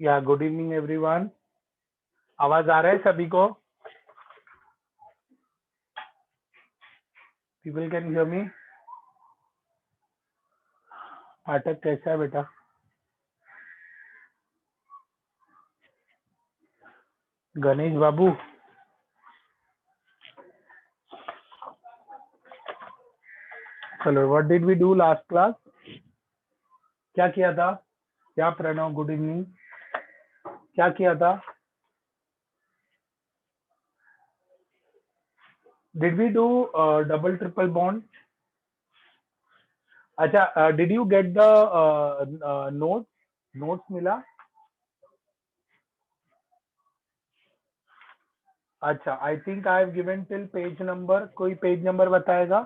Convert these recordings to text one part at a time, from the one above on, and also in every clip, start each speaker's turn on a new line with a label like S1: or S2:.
S1: या good evening everyone. आवाज आ रहा है सभी को? People can hear me? Pathak कैसा है बेटा? गणेश बाबू, चलो what did we do last class? क्या किया था? क्या प्रणव, गुड इवनिंग। क्या किया था? Did we do double triple bond? अच्छा, did you get the notes? Notes मिला? अच्छा, I think I have given till page number. कोई पेज नंबर बताएगा?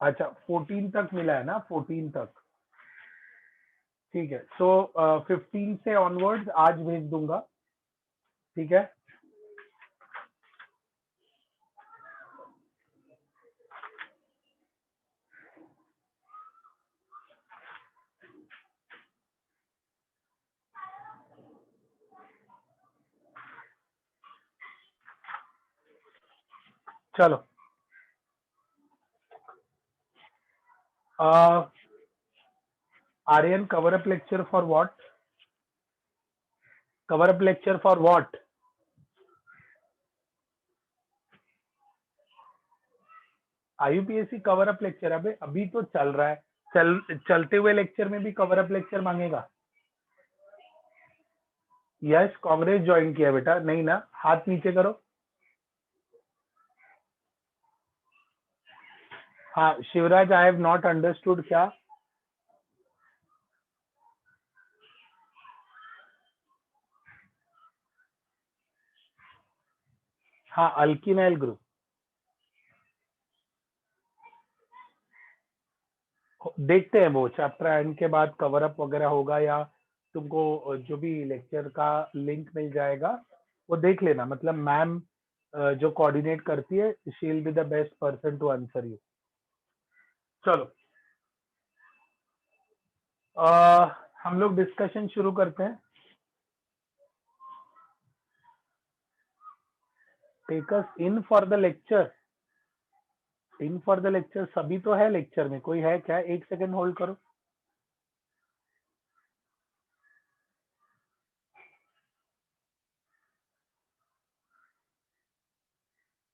S1: अच्छा, 14 तक मिला है ना? 14 तक, ठीक है। सो 15 से ऑनवर्ड्स आज भेज दूंगा, ठीक है। चलो, Aryan, cover up lecture for what? Cover up lecture for what? IUPAC cover up lecture? अबे अभी तो चल रहा है, चलते हुए लेक्चर में भी कवर अप लेक्चर मांगेगा? यस, कांग्रेस ज्वाइन किया बेटा? नहीं ना? हाथ नीचे करो। हाँ Shivraj, I have not understood. क्या? हाँ, अल्किनाइल ग्रुप देखते हैं, वो चैप्टर एंड के बाद कवर अप वगैरह होगा, या तुमको जो भी लेक्चर का लिंक मिल जाएगा वो देख लेना। मतलब मैम जो कोऑर्डिनेट करती है, she will be the best person to answer you. चलो, हम लोग डिस्कशन शुरू करते हैं। Take us in for the lecture. In for the lecture सभी तो है लेक्चर में, कोई है क्या? एक सेकंड होल्ड करो।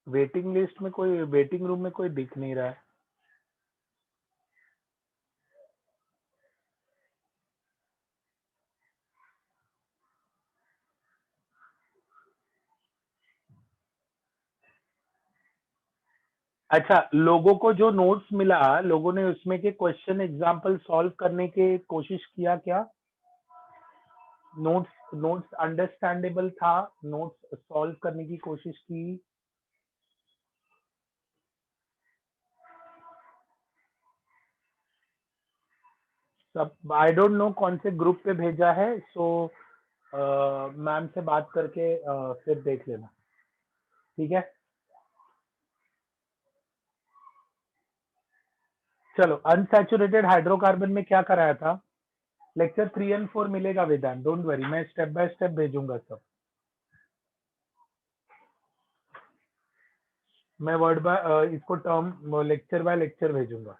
S1: वेटिंग लिस्ट में कोई, वेटिंग रूम में कोई दिख नहीं रहा है। अच्छा, लोगों को जो नोट्स मिला, लोगों ने उसमें के क्वेश्चन एग्जाम्पल सॉल्व करने की कोशिश किया क्या? नोट्स नोट्स अंडरस्टैंडेबल था? नोट्स सॉल्व करने की कोशिश की? सब आई डोंट नो कौन से ग्रुप पे भेजा है, सो मैम से बात करके फिर देख लेना, ठीक है। चलो, अनसैचुरेटेड हाइड्रोकार्बन में क्या कराया था? लेक्चर 3 एंड 4 मिलेगा वेदांत, डोंट वरी, मैं स्टेप बाय स्टेप भेजूंगा सब। मैं वर्ड बाय इसको टर्म लेक्चर बाय लेक्चर भेजूंगा।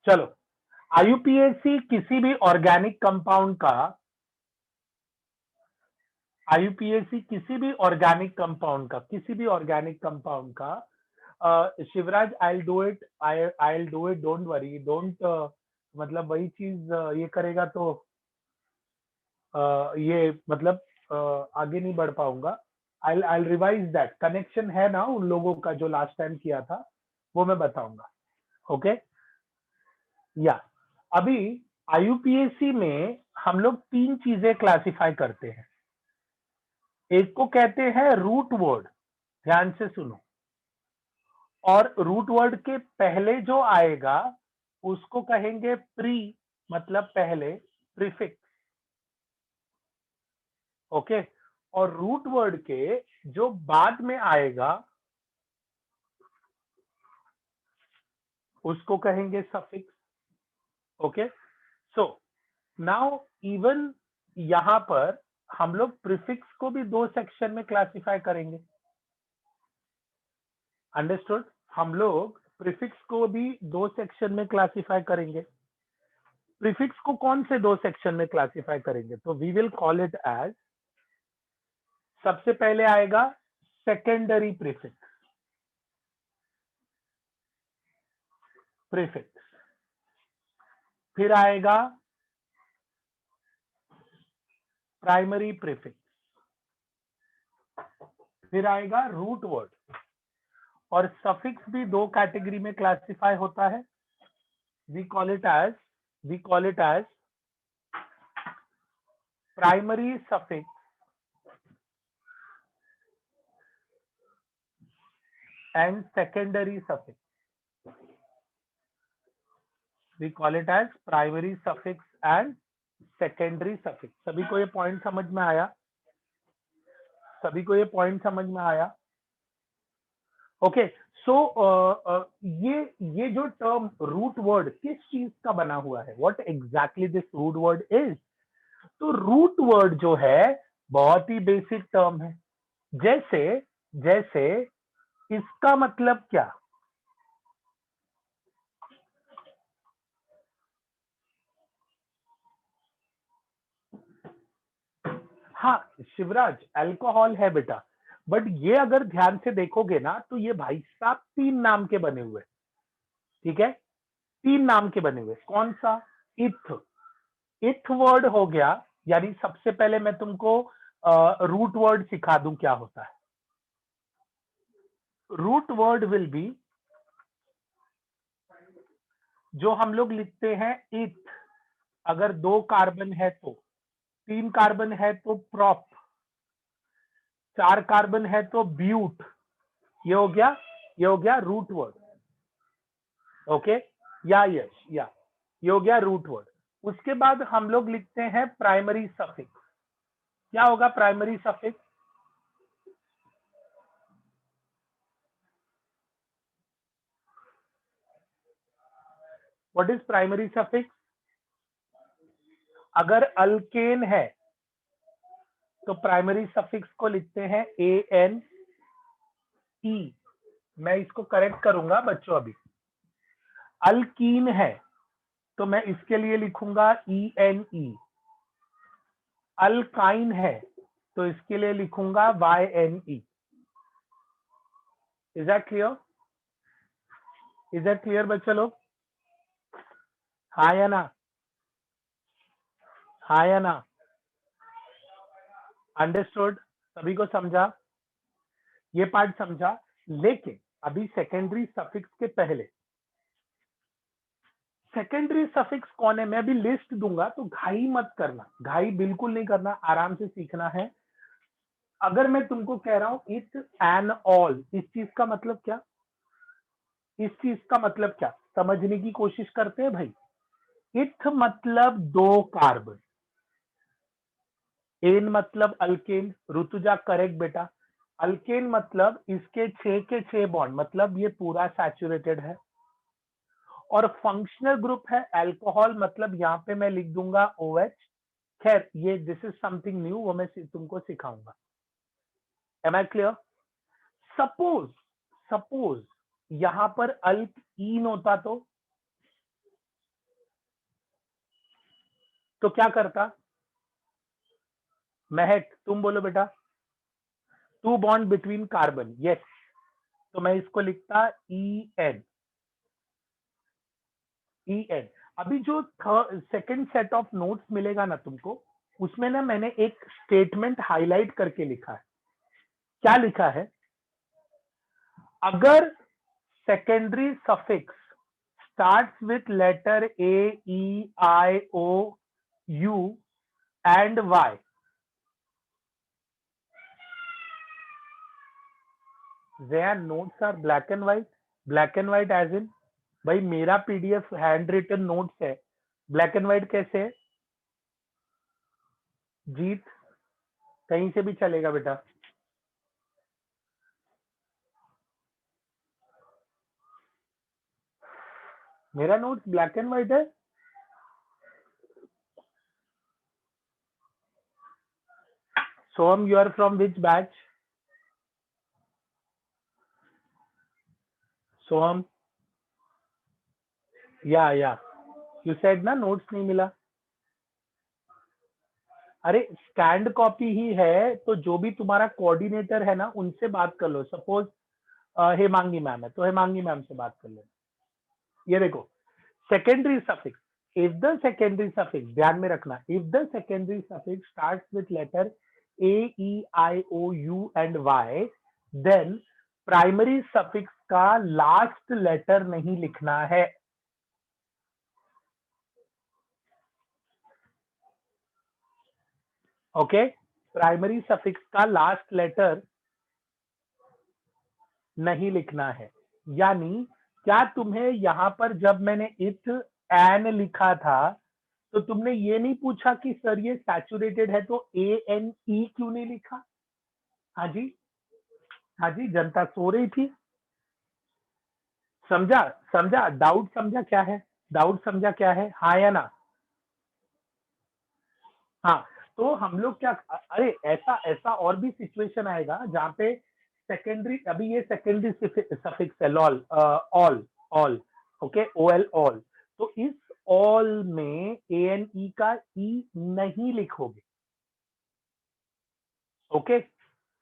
S1: चलो, आईयूपीएसी किसी भी ऑर्गेनिक कंपाउंड का, आईयूपीएसी किसी भी ऑर्गेनिक कंपाउंड का, किसी भी ऑर्गेनिक कंपाउंड का, Shivraj I do it, I do it, don't worry, don't, मतलब वही चीज ये करेगा तो ये मतलब आगे नहीं बढ़ पाऊंगा। I revise that. कनेक्शन है ना उन लोगों का जो लास्ट टाइम किया था, वो मैं बताऊंगा, ओके। या अभी आईयूपीएसी में हम लोग तीन चीजें क्लासिफाई करते हैं। एक को कहते हैं रूट वर्ड, ध्यान से सुनो, और रूट वर्ड के पहले जो आएगा उसको कहेंगे प्री, मतलब पहले, प्रीफिक्स, ओके। और रूट वर्ड के जो बाद में आएगा उसको कहेंगे suffix. Okay, so now even यहां पर हम लोग प्रीफिक्स को भी दो सेक्शन में क्लासिफाई करेंगे। अंडरस्टूड? हम लोग प्रीफिक्स को भी दो सेक्शन में क्लासिफाई करेंगे। प्रीफिक्स को कौन से दो सेक्शन में क्लासिफाई करेंगे? तो we will call it as, सबसे पहले आएगा सेकेंडरी प्रीफिक्स। प्रीफिक्स फिर आएगा प्राइमरी प्रीफिक्स, फिर आएगा रूट वर्ड। और सफिक्स भी दो कैटेगरी में क्लासिफाई होता है। We call it as primary suffix and secondary suffix. We call it as primary suffix and secondary suffix. सभी को ये पॉइंट समझ में आया? सभी को ये पॉइंट समझ में आया? ओके, सो ये जो टर्म रूट वर्ड किस चीज का बना हुआ है? What exactly this root word is? तो रूट वर्ड जो है बहुत ही बेसिक टर्म है। जैसे जैसे इसका मतलब क्या? हाँ शिवराज, अल्कोहल है बेटा, बट ये अगर ध्यान से देखोगे ना तो ये भाई साहब तीन नाम के बने हुए, ठीक है? तीन नाम के बने हुए। कौन सा? इथ। इथ वर्ड हो गया, यानी सबसे पहले मैं तुमको रूट वर्ड सिखा दूं क्या होता है। रूट वर्ड विल बी, जो हम लोग लिखते हैं इथ, अगर दो कार्बन है तो, तीन कार्बन है तो प्रॉप, चार कार्बन है तो ब्यूट। ये हो गया, ये हो गया रूट वर्ड। ओके, या यस, या ये हो गया रूट वर्ड। उसके बाद हम लोग लिखते हैं प्राइमरी सफिक्स। क्या होगा primary suffix? What is primary suffix? अगर अल्केन है तो प्राइमरी सफिक्स को लिखते हैं AN E। मैं इसको करेक्ट करूंगा बच्चों अभी। अल्कीन है तो मैं इसके लिए लिखूंगा ENE। अल्काइन है तो इसके लिए लिखूंगा YNE। Is that clear? Is that clear बच्चे लोग? हाँ या ना? हाँ या ना? अंडरस्टूड? सभी को समझा? ये पार्ट समझा। लेकिन अभी सेकेंडरी सफिक्स के पहले, सेकेंडरी सफिक्स कौन है मैं अभी लिस्ट दूंगा, तो घाई मत करना, घाई बिल्कुल नहीं करना, आराम से सीखना है। अगर मैं तुमको कह रहा हूं इट एंड ऑल, इस चीज का मतलब क्या? इस चीज का मतलब क्या समझने की कोशिश करते हैं भाई। इथ मतलब दो कार्बन, एन मतलब अल्केन। ऋतुजा करेक्ट बेटा। अल्केन मतलब इसके 6 के 6 बॉन्ड, मतलब ये पूरा सैचुरेटेड है। और फंक्शनल ग्रुप है अल्कोहल, मतलब यहां पे मैं लिख दूंगा OH। खैर ये दिस इज समथिंग न्यू, वो मैं तुमको सिखाऊंगा। Am I clear? Suppose suppose यहां पर अल्कीन होता तो क्या करता? महक तुम बोलो बेटा। Two bond between carbon, yes. तो मैं इसको लिखता EN। EN। अभी जो सेकंड सेट ऑफ नोट्स मिलेगा ना तुमको, उसमें ना मैंने एक स्टेटमेंट हाईलाइट करके लिखा है। क्या लिखा है? अगर secondary suffix starts with letter A, E, I, O, U and Y, their notes are black and white। black and white as in, भाई मेरा PDF हैंड रिटन नोट्स है, ब्लैक एंड व्हाइट कैसे है? जीत कहीं से भी चलेगा बेटा। मेरा नोट्स ब्लैक एंड व्हाइट है। Soham, you are from which batch? Soham, yeah you said ना नोट्स नहीं मिला। अरे स्कैंड कॉपी ही है तो जो भी तुम्हारा कोऑर्डिनेटर है ना उनसे बात कर लो। सपोज हेमांगी मैम है तो हेमांगी मैम से बात कर लो। ये देखो secondary suffix, if the secondary suffix, ध्यान में रखना, if the secondary suffix starts with letter A E I O U and Y, then primary suffix का लास्ट लेटर नहीं लिखना है। ओके, प्राइमरी सफिक्स का लास्ट लेटर नहीं लिखना है। यानी क्या तुम्हें यहां पर जब मैंने इथ एन लिखा था तो तुमने ये नहीं पूछा कि सर ये सैचुरेटेड है तो ए एन ई क्यों नहीं लिखा? हाँ जी, हाँ जी, जनता सो रही थी। समझा? समझा डाउट? समझा क्या है डाउट? समझा क्या है, हाँ या ना? हाँ, तो हम लोग क्या, अरे ऐसा ऐसा और भी सिचुएशन आएगा जहाँ पे सेकेंडरी, अभी ये सेकेंडरी सफिक्स है लॉल, ol, ol, okay, O L, ol. तो इस ऑल में ए एन ई का ई नहीं लिखोगे। ओके,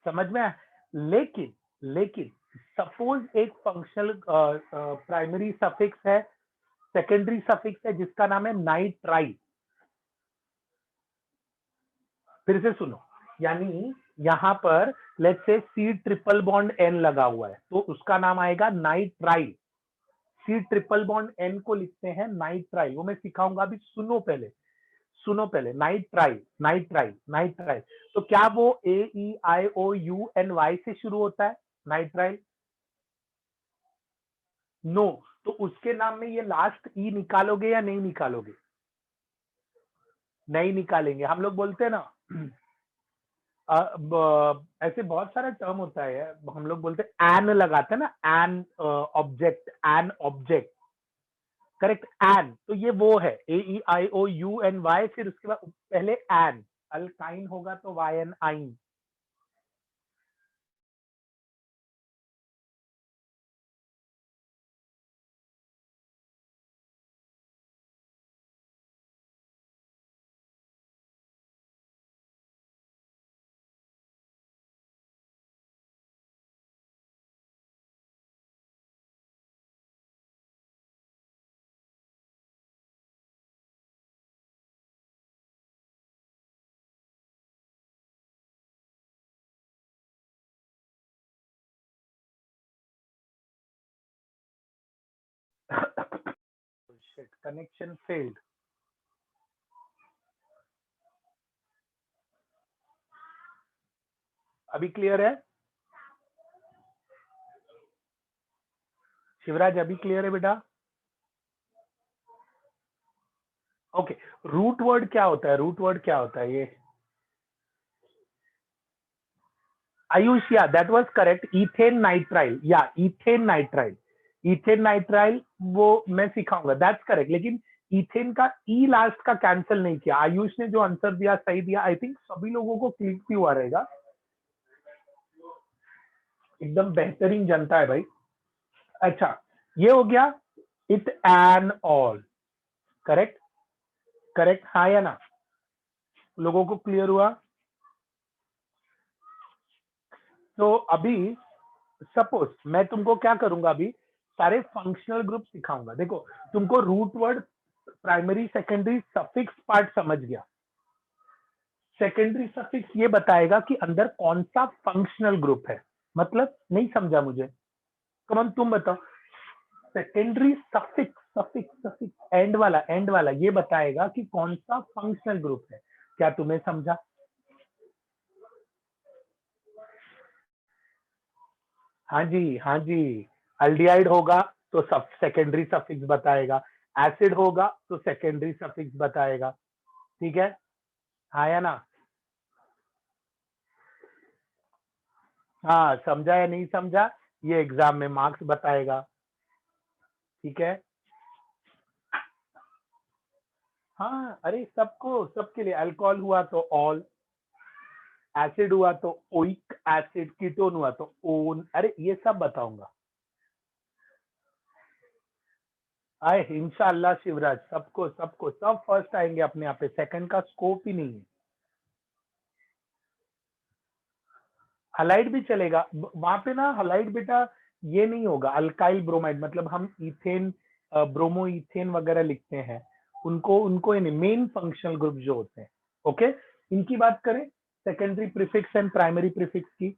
S1: समझ में आया? लेकिन लेकिन सपोज एक फंक्शनल प्राइमरी सफिक्स है, सेकेंडरी सफिक्स है जिसका नाम है नाइट्राइल। फिर से सुनो, यानी यहां पर let's say C triple bond N लगा हुआ है तो उसका नाम आएगा nitrile. C triple bond N को लिखते हैं नाइट्राइल, वो मैं सिखाऊंगा, अभी सुनो पहले, सुनो पहले। Nitrile, nitrile, nitrile. तो क्या वो ए E I O U N Y से शुरू होता है नाइट्राइल? नो। तो उसके नाम में ये लास्ट ई निकालोगे या नहीं निकालोगे? नहीं निकालेंगे। हम लोग बोलते हैं ना ऐसे बहुत सारा टर्म होता है, हम लोग बोलते हैं एन लगाते हैं ना, N object, N object, correct, N. तो ये वो है A E I O U N Y, फिर उसके बाद पहले एन, अल्काइन होगा तो वाई एन आइन। Connection failed. अभी क्लियर है शिवराज? अभी क्लियर है बेटा? ओके, रूट वर्ड क्या होता है? रूट वर्ड क्या होता है ये? आयुष, या that was correct, ethane nitrile, या इथेन नाइट्राइल, इथेन नाइट्राइल वो मैं सिखाऊंगा, दैट्स करेक्ट। लेकिन इथेन का ई लास्ट का कैंसिल नहीं किया। आयुष ने जो आंसर दिया सही दिया, आई थिंक सभी लोगों को क्लिक भी हुआ रहेगा। एकदम बेहतरीन जनता है भाई। अच्छा, ये हो गया it N ol, correct, correct, हाँ या ना? लोगों को क्लियर हुआ? तो अभी सपोज मैं तुमको क्या करूंगा, अभी सारे फंक्शनल ग्रुप सिखाऊंगा। देखो, तुमको root word, primary secondary suffix part समझ गया। सेकेंडरी सफिक्स ये बताएगा कि अंदर कौन सा फंक्शनल ग्रुप है। मतलब नहीं समझा मुझे? कमन तुम बताओ। Secondary suffix, suffix, suffix and वाला, एंड वाला ये बताएगा कि कौन सा फंक्शनल ग्रुप है। क्या तुम्हें समझा? हाँ जी, हाँ जी। अल्डिहाइड होगा तो सब सेकेंडरी सफिक्स बताएगा, एसिड होगा तो सेकेंडरी सफिक्स बताएगा। ठीक है, हाँ या ना? हाँ, समझा या नहीं समझा ये एग्जाम में मार्क्स बताएगा। ठीक है। हाँ, अरे सबको, सबके लिए, अल्कोहल हुआ तो ऑल, एसिड हुआ तो ओइक एसिड, कीटोन हुआ तो ओन, अरे ये सब बताऊंगा। आए इंशाल्लाह शिवराज, सबको सबको सब फर्स्ट आएंगे अपने यहाँ पे, सेकंड का स्कोप ही नहीं है। हलाइड भी चलेगा वहां पे ना, हलाइड बेटा ये नहीं होगा, अल्काइल ब्रोमाइड, मतलब हम इथेन ब्रोमो इथेन वगैरह लिखते हैं, उनको उनको मेन फंक्शनल ग्रुप जो होते हैं। ओके, इनकी बात करें, secondary prefix and primary prefix की।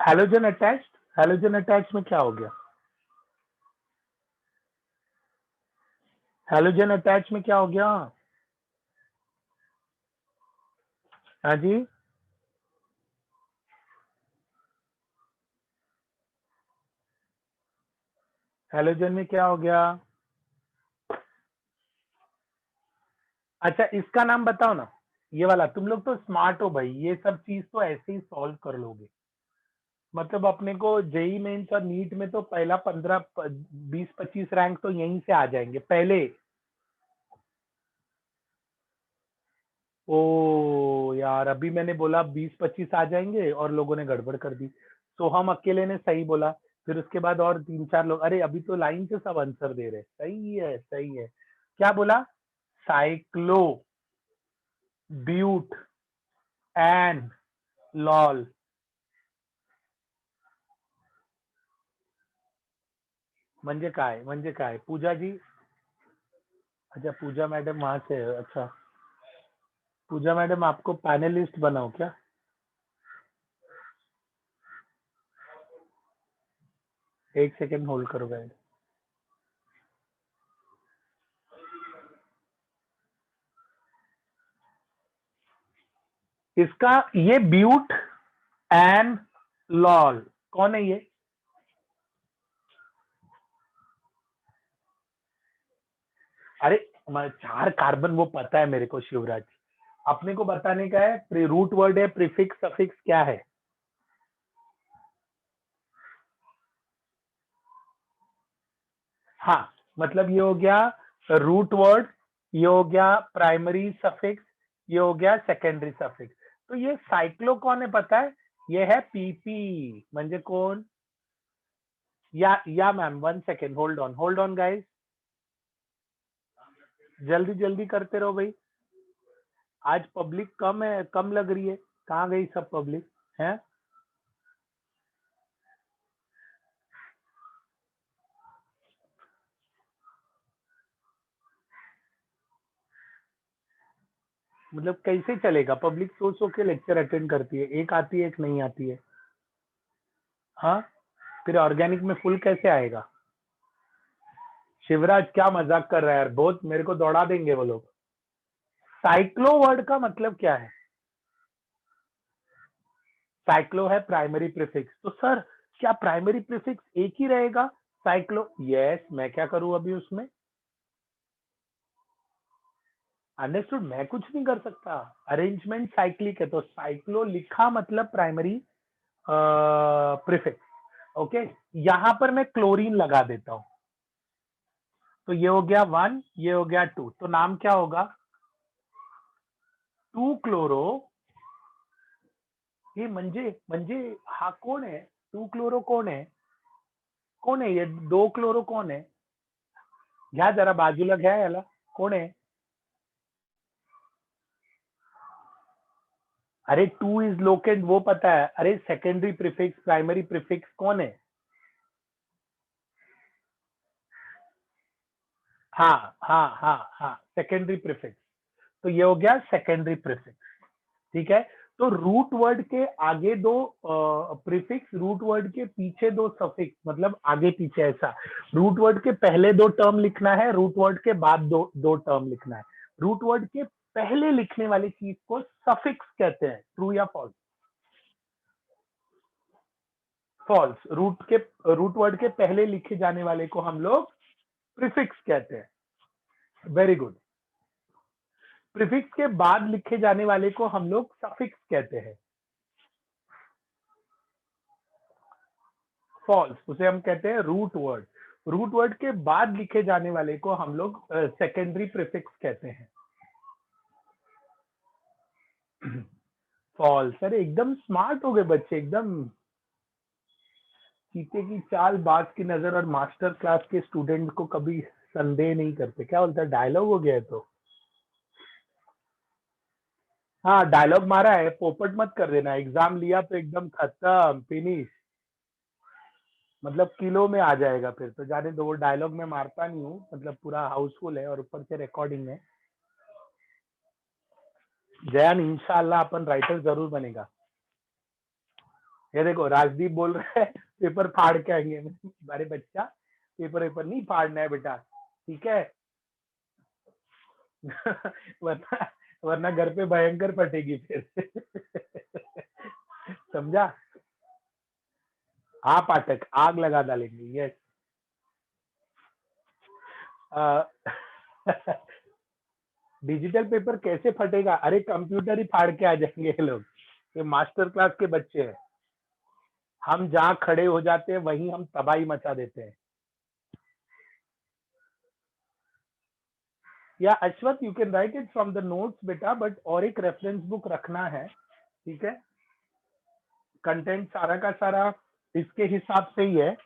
S1: हैलोजन अटैच्ड, हैलोजन अटैच में क्या हो गया? हैलोजन अटैच में क्या हो गया? हाँ जी, हैलोजन में क्या हो गया? अच्छा, इसका नाम बताओ ना, ये वाला। तुम लोग तो स्मार्ट हो भाई, ये सब चीज तो ऐसे ही सॉल्व कर लोगे। मतलब अपने को जेई मेंस और नीट में तो पहला 15 20 25 रैंक तो यहीं से आ जाएंगे पहले। ओ यार, अभी मैंने बोला 20 25 आ जाएंगे और लोगों ने गड़बड़ कर दी। तो हम अकेले ने सही बोला, फिर उसके बाद और 3 4 लोग, अरे अभी तो लाइन से सब आंसर दे रहे, सही है सही है। क्या बोला? Cyclobutanol. म्हणजे काय, म्हणजे काय पूजा जी? अच्छा, पूजा मैडम वहां से है, अच्छा। पूजा मैडम आपको पैनलिस्ट बनाओ क्या? एक सेकेंड होल्ड करो गाइड। इसका ये ब्यूट एंड लॉल कौन है ये? अरे 4 कार्बन वो पता है मेरे को शिवराज, अपने को बताने का है रूट वर्ड है, प्रीफिक्स सफिक्स क्या है। हाँ, मतलब ये हो गया रूट वर्ड, ये हो गया प्राइमरी सफिक्स, ये हो गया सेकेंडरी सफिक्स। तो ये साइक्लो कौन है पता है? ये है पीपी, म्हणजे कौन? या ma'am, 1 second, hold on guys, जल्दी जल्दी करते रहो भाई। आज पब्लिक कम है, कम लग रही है, कहाँ गई सब पब्लिक है? मतलब कैसे चलेगा? पब्लिक सो सो के लेक्चर अटेंड करती है, एक आती है एक नहीं आती है। हाँ, फिर ऑर्गेनिक में फुल कैसे आएगा? शिवराज क्या मजाक कर रहा है यार, बहुत मेरे को दौड़ा देंगे वो लोग। साइक्लो वर्ड का मतलब क्या है? साइक्लो है प्राइमरी प्रीफिक्स, तो सर क्या प्राइमरी प्रीफिक्स एक ही रहेगा? साइक्लो, यस, मैं क्या करूं अभी उसमें? अंडरस्टूड, मैं कुछ नहीं कर सकता। अरेंजमेंट साइक्लिक है, तो साइक्लो लिखा मतलब प्राइमरी प्रीफिक्स। ओके, यहां पर मैं क्लोरीन लगा देता हूं, तो ये हो गया 1, ये हो गया 2, तो नाम क्या होगा? 2 क्लोरो। हे म्हणजे हा कोण आहे? 2 क्लोरो कोण आहे? कोण आहे? ये 2 क्लोरो कोण आहे? घ्या जरा बाजूला, घ्या याला, कोण आहे? अरे 2 इज लोकेट वो पता है, अरे सेकेंडरी प्रीफिक्स प्राइमरी प्रीफिक्स कौन है? हाँ हाँ हाँ हाँ, सेकेंडरी प्रीफिक्स। तो ये हो गया सेकेंडरी प्रीफिक्स। ठीक है, तो रूट वर्ड के आगे दो प्रीफिक्स, रूट वर्ड के पीछे दो सफिक्स, मतलब आगे पीछे ऐसा। रूट वर्ड के पहले 2 टर्म लिखना है, रूट वर्ड के बाद दो दो टर्म लिखना है। रूट वर्ड के पहले लिखने वाली चीज को सफिक्स कहते हैं, ट्रू या फॉल्स? फॉल्स। रूट वर्ड के पहले लिखे जाने वाले को हम लोग प्रीफिक्स कहते हैं। Very good. प्रीफिक्स के बाद लिखे जाने वाले को हम लोग सफिक्स कहते हैं। फॉल्स, उसे हम कहते हैं रूट वर्ड। रूट वर्ड के बाद लिखे जाने वाले को हम लोग सेकेंडरी प्रीफिक्स कहते हैं। फॉल्स। अरे एकदम स्मार्ट हो गए बच्चे, एकदम चीते की चाल, बाज की नजर और मास्टर क्लास के स्टूडेंट को कभी संदेह नहीं करते। क्या बोलता है, डायलॉग हो गया है तो। हाँ डायलॉग मारा है, पोपट मत कर देना। एग्जाम लिया तो एकदम खत्म, फिनिश, मतलब किलो में आ जाएगा फिर तो। जाने दो, वो डायलॉग में मारता नहीं हूँ, मतलब पूरा हाउसफुल है और ऊपर से रिकॉर्डिंग है। जयान इंशाल्लाह अपन राइटर जरूर बनेगा। ये देखो राजदीप बोल रहा है पेपर फाड़ के आएंगे। अरे बच्चा, पेपर पेपर नहीं फाड़ना है बेटा, ठीक है। वरना वरना घर पे भयंकर फटेगी फिर। समझा। हाँ पाठक, आग लगा डालेंगे, यस। डिजिटल पेपर कैसे फटेगा, अरे कंप्यूटर ही फाड़ के आ जाएंगे ये लोग। ये मास्टर क्लास के बच्चे हैं। हम जहाँ खड़े हो जाते हैं वहीं हम तबाही मचा देते हैं। Yeah Ashwat, you can write it from the notes बेटा, बट और एक रेफरेंस बुक रखना है, ठीक है। कंटेंट सारा का सारा इसके हिसाब से ही है।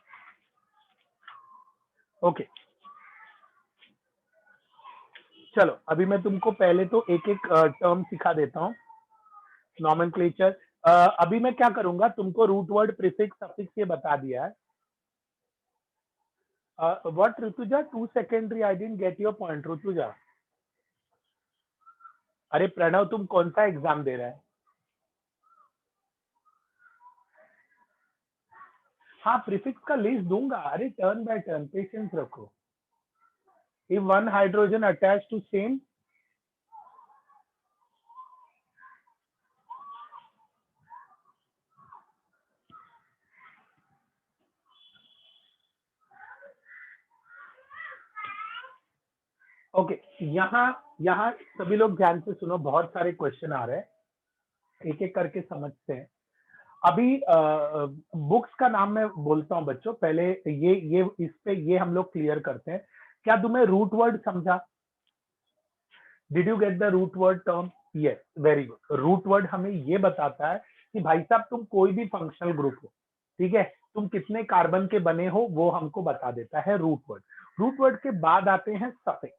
S1: ओके चलो, अभी मैं तुमको पहले तो एक एक टर्म सिखा देता हूँ। नॉमेनक्लेचर। अभी मैं क्या करूंगा, तुमको रूट वर्ड, प्रीफिक्स, सफिक्स ये बता दिया है। What Rutuja, 2 secondary, I didn't get your point Rutuja. अरे प्रणव, तुम कौन सा एग्जाम दे रहा है? हाँ प्रीफिक्स का लिस्ट दूंगा, अरे टर्न बाय टर्न पेशेंस रखो। If one hydrogen attach to same, okay. यहाँ यहाँ सभी लोग ध्यान से सुनो, बहुत सारे क्वेश्चन आ रहे हैं, एक एक करके समझते हैं। अभी बुक्स का नाम मैं बोलता हूँ बच्चों, पहले ये इस पे ये हम लोग क्लियर करते हैं। क्या तुम्हें रूट वर्ड समझा? Did you get the root word term? Yes, very good. Root word हमें ये बताता है कि भाई साहब तुम कोई भी फंक्शनल ग्रुप हो, ठीक है, तुम कितने कार्बन के बने हो वो हमको बता देता है रूट वर्ड। रूट वर्ड के बाद आते हैं सफिक्स।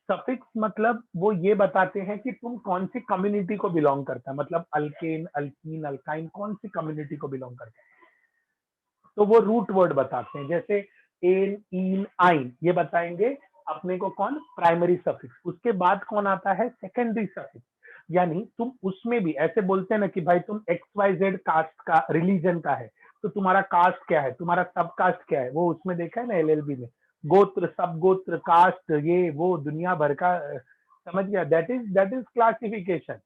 S1: सफिक्स मतलब वो ये बताते हैं कि तुम कौन सी कम्युनिटी को बिलोंग करता है, मतलब अल्केन, अल्कीन, अल्काइन, कौन सी कम्युनिटी को बिलोंग करता है, तो वो रूट वर्ड बताते हैं। जैसे एन, इन, आइन, ये बताएंगे अपने को कौन, प्राइमरी सफिक्स। उसके बाद कौन आता है, सेकेंडरी सफिक्स। यानी तुम उसमें भी ऐसे बोलते हैं ना कि भाई तुम एक्स वाई जेड कास्ट का, रिलीजन का है, तो तुम्हारा कास्ट क्या है, तुम्हारा सब कास्ट क्या है, वो उसमें देखा है ना एलएलबी में, गोत्र, सब गोत्र, कास्ट, ये वो दुनिया भर का, समझ गया, दैट इज क्लासिफिकेशन।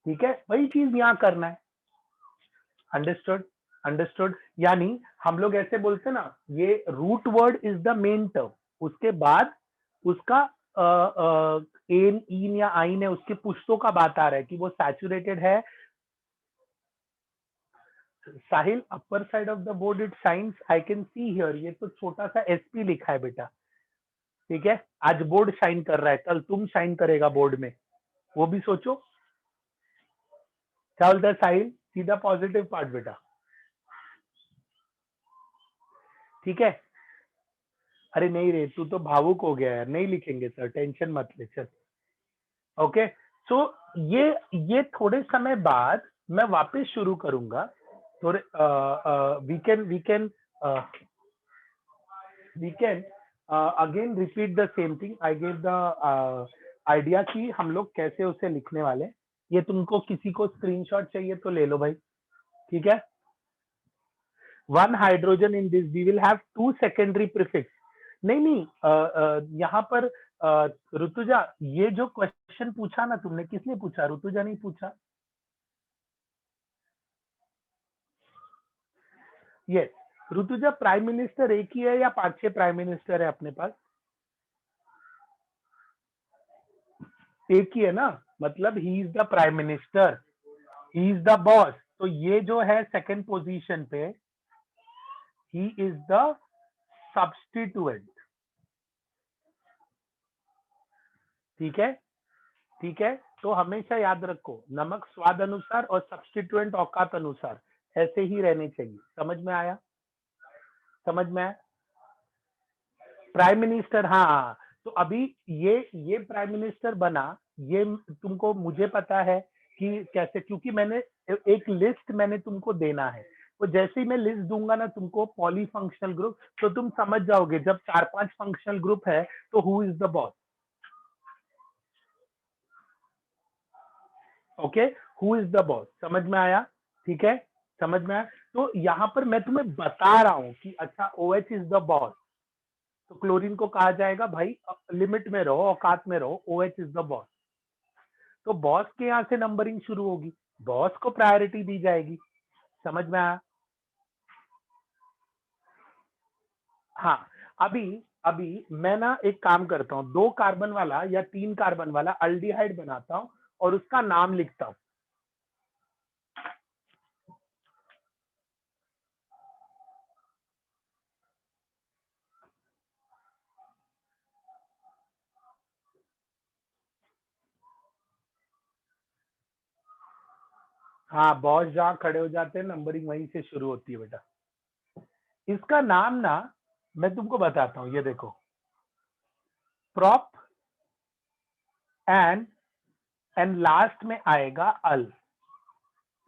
S1: ठीक है, वही चीज यहाँ करना है। Understood, understood. यानी हम लोग ऐसे बोलते हैं ना, ये root word is the main term, उसके बाद उसका एन, इन या आइन है, उसके पुश्तों का बात आ रहा है कि वो सैचुरेटेड है। Sahil, upper side of the board it shines, I can see here, ये तो छोटा सा एसपी लिखा है बेटा, ठीक है। आज बोर्ड शाइन कर रहा है, कल तुम शाइन करेगा बोर्ड में, वो भी सोचो। क्या बोलता है साहिल, सीधा पॉजिटिव पार्ट बेटा, ठीक है। अरे नहीं रे, तू तो भावुक हो गया यार, नहीं लिखेंगे सर, टेंशन मत ले, चल। ओके, सो ये थोड़े समय बाद मैं वापस शुरू करूंगा। थोड़े we can again repeat the same thing. I give the idea कि हम लोग कैसे उसे लिखने वाले। ये तुमको किसी को स्क्रीनशॉट चाहिए तो ले लो भाई, ठीक है। One hydrogen in this, we will have 2 secondary prefix. नहीं नहीं, यहाँ पर ऋतुजा, ये जो क्वेश्चन पूछा ना तुमने, किसने पूछा, ऋतुजा नहीं पूछा। यस, ऋतुजा, प्राइम मिनिस्टर एक ही है या 5-6 प्राइम मिनिस्टर है अपने पास? एक ही है ना, मतलब ही is the prime minister, he is the boss. तो ये जो है सेकंड पोजीशन पे, ही इज द सब्स्टिट्यूएंट। ठीक है, ठीक है। तो हमेशा याद रखो, नमक स्वाद अनुसार और सब्स्टिट्यूएंट औकात अनुसार, ऐसे ही रहने चाहिए। समझ में आया? समझ में आया? प्राइम मिनिस्टर, हाँ। तो अभी ये प्राइम मिनिस्टर बना, ये तुमको, मुझे पता है कि कैसे, क्योंकि मैंने एक लिस्ट मैंने तुमको देना है। तो जैसे ही मैं लिस्ट दूंगा ना तुमको, पॉली फंक्शनल ग्रुप, तो तुम समझ जाओगे जब 4-5 फंक्शनल ग्रुप है तो who is the boss. Okay, who is the boss, समझ में आया? ठीक है, समझ में आया? तो यहाँ पर मैं तुम्हें बता रहा हूं कि अच्छा OH इज द बॉस, तो क्लोरीन को कहा जाएगा भाई लिमिट में रहो, औकात में रहो, OH इज द बॉस। तो बॉस के यहाँ से नंबरिंग शुरू होगी, बॉस को प्रायोरिटी दी जाएगी। समझ में आया? हाँ। अभी अभी मैं ना एक काम करता हूँ, 2 कार्बन वाला या 3 कार्बन वाला अल्डिहाइड बनाता हूँ और उसका नाम लिखता हूँ। हाँ, बॉस जहाँ खड़े हो जाते हैं नंबरिंग वहीं से शुरू होती है बेटा। इसका नाम ना मैं तुमको बताता हूँ, ये देखो, प्रॉप एंड एंड लास्ट में आएगा अल।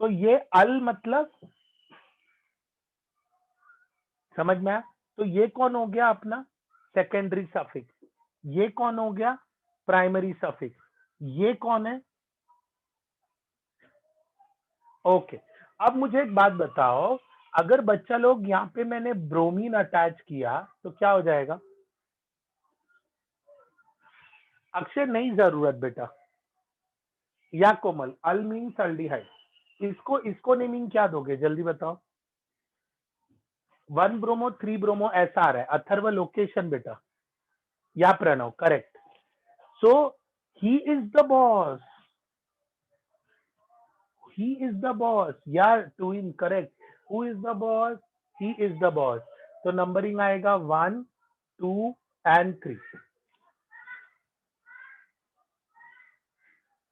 S1: तो ये अल मतलब, समझ में आया? तो ये कौन हो गया अपना सेकेंडरी सफिक्स, ये कौन हो गया प्राइमरी सफिक्स, ये कौन है? ओके। अब मुझे एक बात बताओ, अगर बच्चा लोग यहाँ पे मैंने ब्रोमीन अटैच किया तो क्या हो जाएगा? अक्षय नहीं जरूरत बेटा, या कोमल, अल मीन्स अल्डिहाइड। इसको इसको नेमिंग क्या दोगे जल्दी बताओ? 1 ब्रोमो 3 ब्रोमो ऐसा आ रहा है, अथर्व लोकेशन बेटा, या Pranav, correct. So he is the boss, he is the boss, यार twin correct, who is the boss, he is the boss। तो नंबरिंग आएगा 1 2 एंड 3।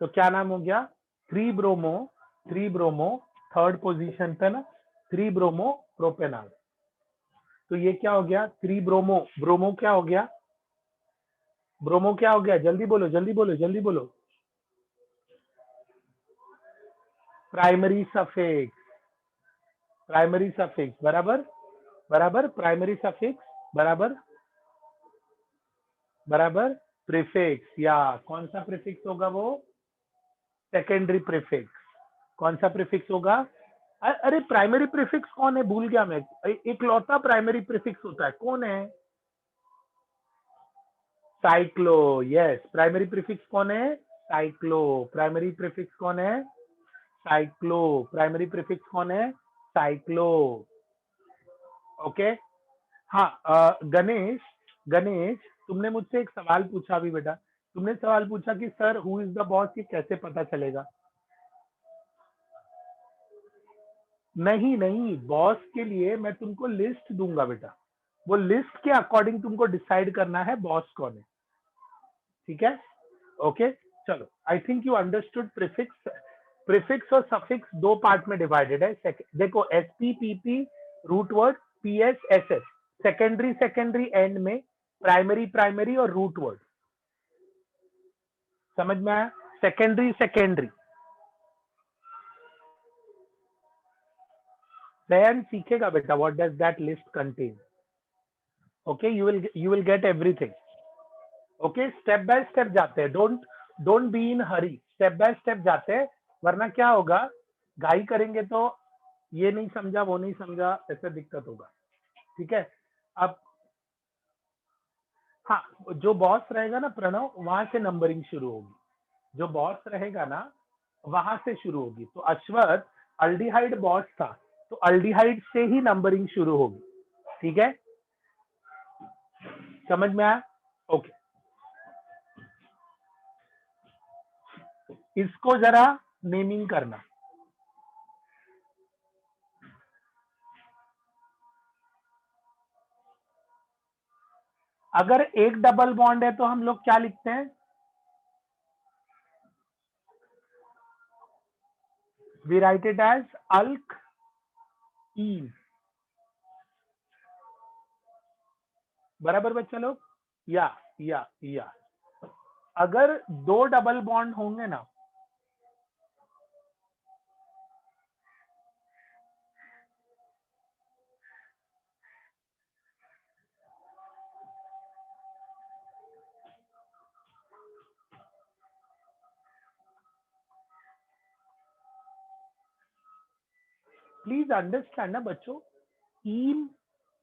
S1: तो क्या नाम हो गया? 3 ब्रोमो, 3 ब्रोमो, थर्ड पोजीशन पे ना, 3 ब्रोमो प्रोपेनॉल। तो ये क्या हो गया? 3 ब्रोमो, ब्रोमो क्या हो गया? ब्रोमो क्या हो गया? जल्दी बोलो, जल्दी बोलो, जल्दी बोलो। प्राइमरी सफिक्स, प्राइमरी सफिक्स बराबर, बराबर प्राइमरी सफिक्स बराबर, बराबर प्रीफिक्स, या कौन सा प्रीफिक्स होगा वो? Secondary prefix. कौन सा प्रीफिक्स होगा? अरे प्राइमरी प्रीफिक्स कौन है, भूल गया मैं। एक लौता प्राइमरी प्रीफिक्स होता है, कौन है? Cyclo, yes. प्राइमरी प्रीफिक्स कौन है? साइक्लो। प्राइमरी प्रीफिक्स कौन है? साइक्लो। प्राइमरी प्रीफिक्स कौन है? साइक्लो। ओके। हाँ, गणेश, गणेश, तुमने मुझसे एक सवाल पूछा अभी बेटा, तुमने सवाल पूछा कि sir who is the boss, ये कैसे पता चलेगा? नहीं नहीं, बॉस के लिए मैं तुमको लिस्ट दूंगा बेटा, वो लिस्ट के अकॉर्डिंग तुमको डिसाइड करना है बॉस कौन है। ठीक है, ओके। चलो, I think you understood prefix. Prefix और सफिक्स 2 पार्ट में डिवाइडेड है। देखो, SPPP root word, PSSS secondary, secondary end में, प्राइमरी प्राइमरी और रूट वर्ड। समझ में आया? सेकेंडरी सेकेंडरी, दयान सीखेगा बेटा what does that list contain. Okay, you will get everything. Okay, step by step जाते हैं, don't don't be in hurry, step by step जाते हैं, वरना क्या होगा, घाई करेंगे तो ये नहीं समझा वो नहीं समझा, ऐसे दिक्कत होगा। ठीक है। अब हाँ, जो बॉस रहेगा ना प्रणव, वहां से नंबरिंग शुरू होगी, जो बॉस रहेगा ना वहां से शुरू होगी। तो अश्वथ अल्डिहाइड बॉस था, तो अल्डिहाइड से ही नंबरिंग शुरू होगी। ठीक है, समझ में आया? ओके। इसको जरा नेमिंग करना। अगर एक डबल बॉन्ड है तो हम लोग क्या लिखते हैं? We write it as alkene. बराबर बच्चा लोग? या अगर दो डबल बॉन्ड होंगे ना, प्लीज अंडरस्टैंड ना बच्चों, ईन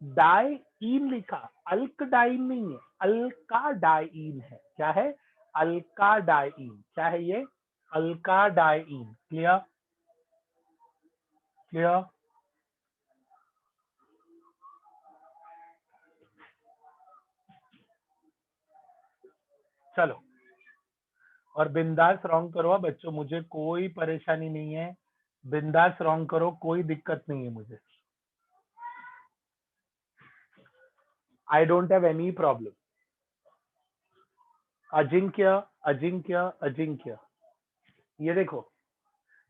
S1: डाइईन लिखा, अल्कडाइन नहीं है, अल्काडाइन है। क्या है? अल्काडाइन। क्या है ये? अल्काडाइन। क्लियर? क्लियर? चलो, और बिंदास रॉन्ग करो बच्चों, मुझे कोई परेशानी नहीं है, बिंदास रॉन्ग करो, कोई दिक्कत नहीं है मुझे। I don't have any problem. Ajinkya, Ajinkya, Ajinkya, ये देखो,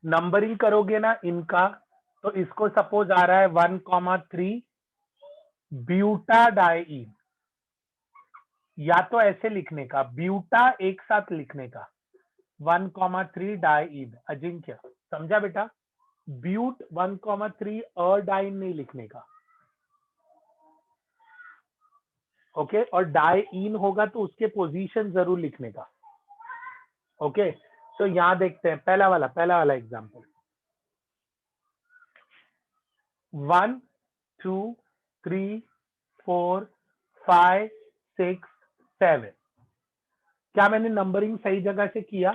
S1: नंबरिंग करोगे ना इनका, तो इसको सपोज आ रहा है 1,3 ब्यूटाडाइन, या तो ऐसे लिखने का, ब्यूटा एक साथ लिखने का, 1,3 डाइन। अजिंक्य समझा बेटा? ब्यूट 1,3 डाइन नहीं लिखने का। ओके, और डाइन होगा तो उसके पोजीशन जरूर लिखने का। ओके, तो यहां देखते हैं पहला वाला एग्जांपल। 1 2 3 4 5 6 7। क्या मैंने नंबरिंग सही जगह से किया?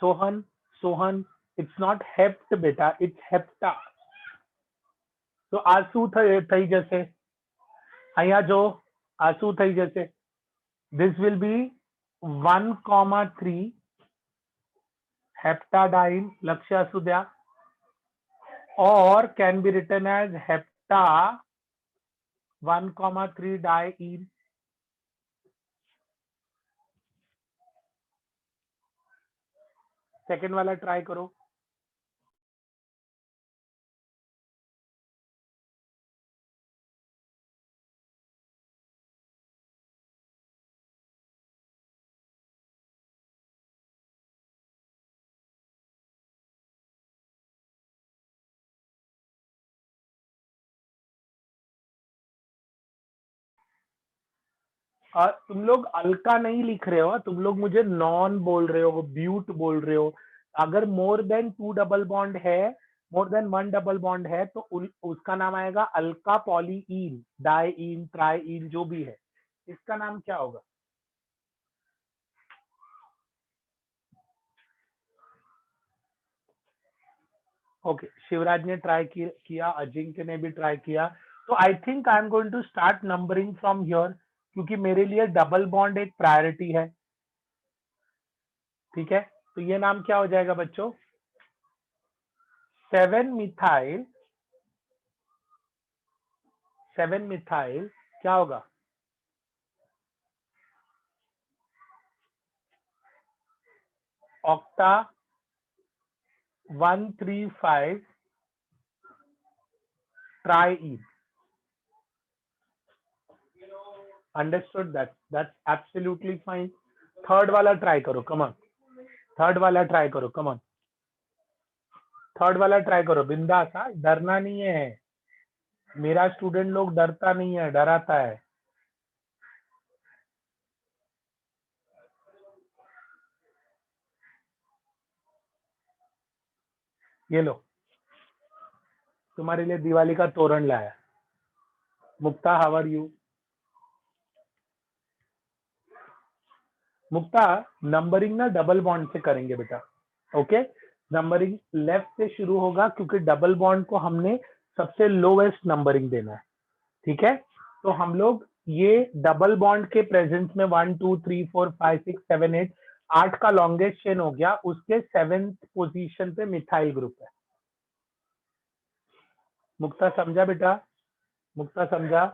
S1: Sohan, Sohan, it's not hept बेटा, इट्स हेप्टा। तो आंसू थई जैसे, અહીંયા जो आंसू थई जैसे, दिस विल बी 1,3 हेप्टाडाइन, लक्ष्य असू द्या, और can be written as hepta 1,3 diene. Second वाला ट्राई करो। तुम लोग अल्का नहीं लिख रहे हो, तुम लोग मुझे नॉन बोल रहे हो, ब्यूट बोल रहे हो। अगर मोर देन 2 डबल बॉन्ड है, मोर देन 1 डबल बॉन्ड है, तो उसका नाम आएगा अल्का पॉलीइन, डाइइन, ट्राइइन, जो भी है, इसका नाम क्या होगा? ओके, शिवराज ने ट्राई किया, अजिंक्य ने भी ट्राई किया। तो I think I am going to start numbering from here, क्योंकि मेरे लिए डबल बॉन्ड एक प्रायोरिटी है। ठीक है, तो ये नाम क्या हो जाएगा बच्चों? 7 मिथाइल, 7 मिथाइल क्या होगा? Octa 135 triene. Understood? That's absolutely fine. Third वाला ट्राई करो, कम ऑन। थर्ड वाला ट्राई करो, कम ऑन। थर्ड वाला ट्राई करो, बिंदास, डरना नहीं है। मेरा स्टूडेंट लोग डरता नहीं है, डराता है। ये लो, तुम्हारे लिए दिवाली का तोरण लाया। Mukta, how are you? Mukta, numbering ना डबल बॉन्ड से करेंगे बेटा। ओके, नंबरिंग लेफ्ट से शुरू होगा, क्योंकि डबल बॉन्ड को हमने सबसे लोवेस्ट नंबरिंग देना है। ठीक है, तो हम लोग ये डबल बॉन्ड के प्रेजेंस में 1 2 3 4 5 6 7 8 8 का लॉन्गेस्ट चेन हो गया, उसके 7th पोजीशन पे मिथाइल ग्रुप है। मुक्ता समझा बेटा? मुक्ता समझा?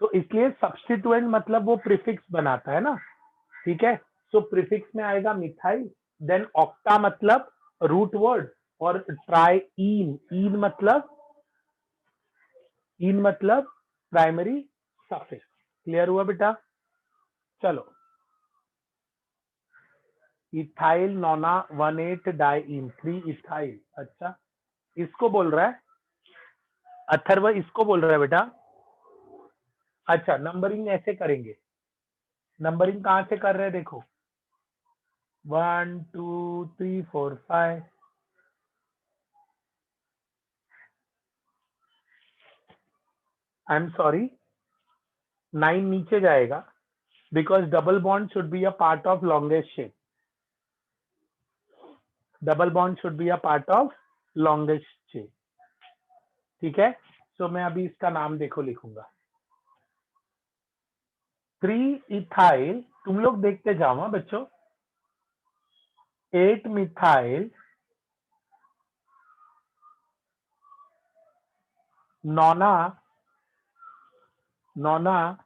S1: तो इसलिए सब्स्टिट्यूएंट मतलब वो प्रीफिक्स बनाता है ना, ठीक है। सो प्रीफिक्स में आएगा मिथाइल, देन ऑक्टा मतलब रूट वर्ड, और ट्राईन, इन मतलब प्राइमरी सफिक्स। क्लियर हुआ बेटा? चलो, इथाइल नोना 18 डाइइन 3 इथाइल। अच्छा, इसको बोल रहा है अथर्व, इसको बोल रहा है बेटा। अच्छा, नंबरिंग ऐसे करेंगे, नंबरिंग कहां से कर रहे हैं देखो, 1 2 3 4 5। आई एम सॉरी, 9 नीचे जाएगा, because double bond should be a part of longest chain, double bond should be a part of longest chain, ठीक है। सो मैं अभी इसका नाम देखो लिखूंगा, 3 इथाइल, तुम लोग देखते जाओ हाँ बच्चों, 8 मिथाइल नोना, नोना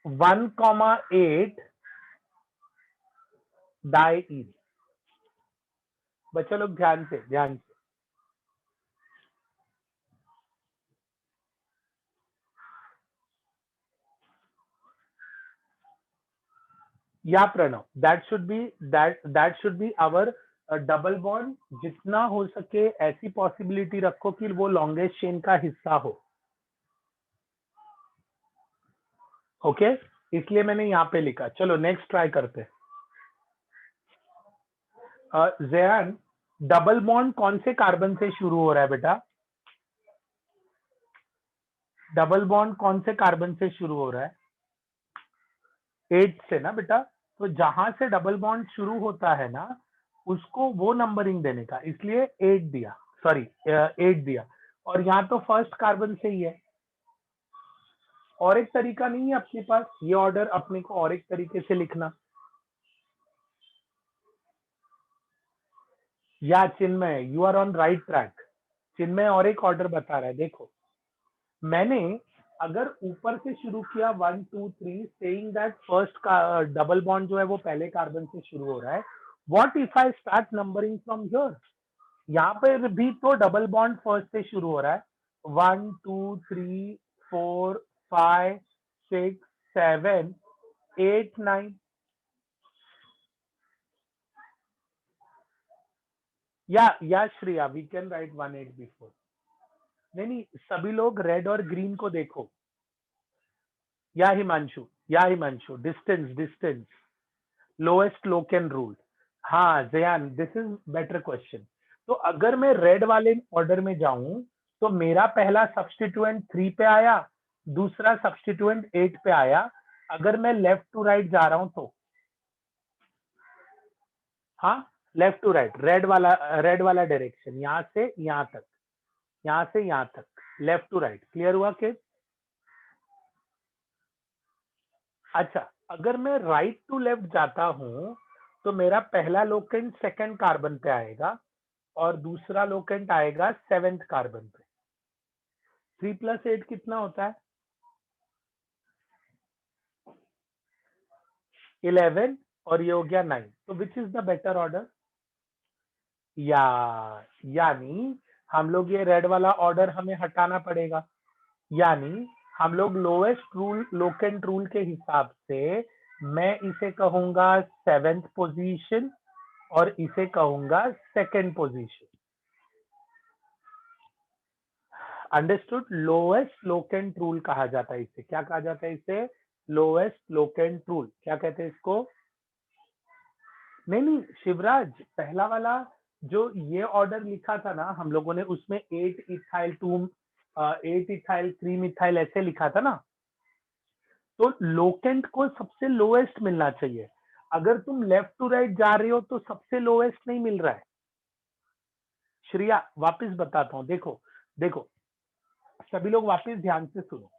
S1: 1,8 डाइइन। बच्चों लोग ध्यान से, ध्यान से, या Pranav, that should be our double bond. जितना हो सके ऐसी पॉसिबिलिटी रखो कि वो लॉन्गेस्ट चेन का हिस्सा हो, ओके। इसलिए मैंने यहाँ पे लिखा। चलो नेक्स्ट ट्राई करते हैं। जयान, डबल बॉन्ड कौन से कार्बन से शुरू हो रहा है बेटा? डबल बॉन्ड कौन से कार्बन से शुरू हो रहा है? 8 से ना बेटा। तो जहां से डबल बॉन्ड शुरू होता है ना, उसको वो नंबरिंग देने का, इसलिए 8 दिया, सॉरी 8 दिया। और यहाँ तो फर्स्ट कार्बन से ही है, और एक तरीका नहीं है अपने पास ये ऑर्डर अपने को और एक तरीके से लिखना। Yeah Chinmay, you are on right track. Chinmay और एक ऑर्डर बता रहा है, देखो मैंने अगर ऊपर से शुरू किया 1 2 3 सेइंग दैट फर्स्ट का डबल बॉन्ड जो है वो पहले कार्बन से शुरू हो रहा है, what if I start numbering from here? यहाँ पर भी तो डबल बॉन्ड फर्स्ट से शुरू हो रहा है, 1 2 3 4 5 6 7 8 9। या Shreya, we can write 1 8 before. नहीं नहीं, सभी लोग रेड और ग्रीन को देखो। या Himanshu, distance, lowest Loken rule. हाँ जयान, दिस इज बेटर क्वेश्चन। तो अगर मैं रेड वाले ऑर्डर में जाऊं, तो मेरा पहला सब्स्टिट्यूएंट 3 पे आया, दूसरा सब्स्टिट्यूएंट 8 पे आया। अगर मैं लेफ्ट टू राइट जा रहा हूं तो, हाँ लेफ्ट टू राइट, रेड वाला डायरेक्शन, यहां से यहां तक, यहां से यहां तक, लेफ्ट टू राइट। क्लियर हुआ कि? अच्छा, अगर मैं राइट टू लेफ्ट जाता हूं, तो मेरा पहला लोकेंट सेकंड कार्बन पे आएगा, और दूसरा लोकेंट आएगा 7th कार्बन पे। 3 + 8 कितना होता है? 11, और ये हो गया 9। तो which is the better order? या यानी हम लोग ये रेड वाला ऑर्डर हमें हटाना पड़ेगा, यानी हम लोग लोएस्ट रूल, लोकेंट रूल के हिसाब से मैं इसे कहूंगा 7th पोजीशन, और इसे कहूंगा second position. Understood? Lowest locant rule कहा जाता है इसे। क्या कहा जाता है इसे? Lowest locant rule. क्या कहते हैं इसको? नहीं नहीं शिवराज, पहला वाला जो ये ऑर्डर लिखा था ना हम लोगों ने, उसमें 8 इथाइल 2 8 इथाइल 3 मिथाइल ऐसे लिखा था ना। तो लोकेंट को सबसे लोएस्ट मिलना चाहिए। अगर तुम लेफ्ट टू राइट जा रहे हो तो सबसे लोएस्ट नहीं मिल रहा है। श्रेया वापस बताता हूँ, देखो देखो, सभी लोग वापस ध्यान से सुनो।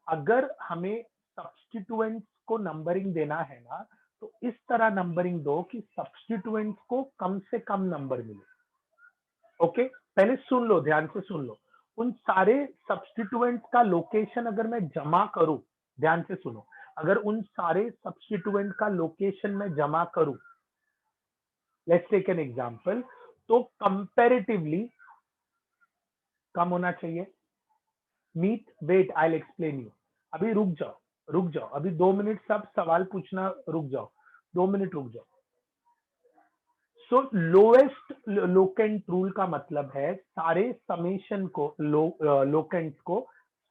S1: अगर हमें सब्स्टिट्यूएंट्स को नंबरिंग देना है ना, तो इस तरह नंबरिंग दो कि सब्स्टिट्यूएंट्स को कम से कम नंबर मिले। ओके, पहले सुन लो, ध्यान से सुन लो। उन सारे सब्स्टिट्यूएंट्स का लोकेशन अगर मैं जमा करूं, ध्यान से सुनो, अगर उन सारे सब्स्टिट्यूएंट का लोकेशन में जमा करूं, लेट्स टेक एन एग्जांपल, तो कंपैरेटिवली कम होना चाहिए। Meet, wait, I will explain you. अभी रुक जाओ, रुक जाओ, अभी 2 मिनट सब सवाल पूछना रुक जाओ, 2 मिनट रुक जाओ। सो लोएस्ट लोकेंट रूल का मतलब है सारे समेशन को लोकेंट्स को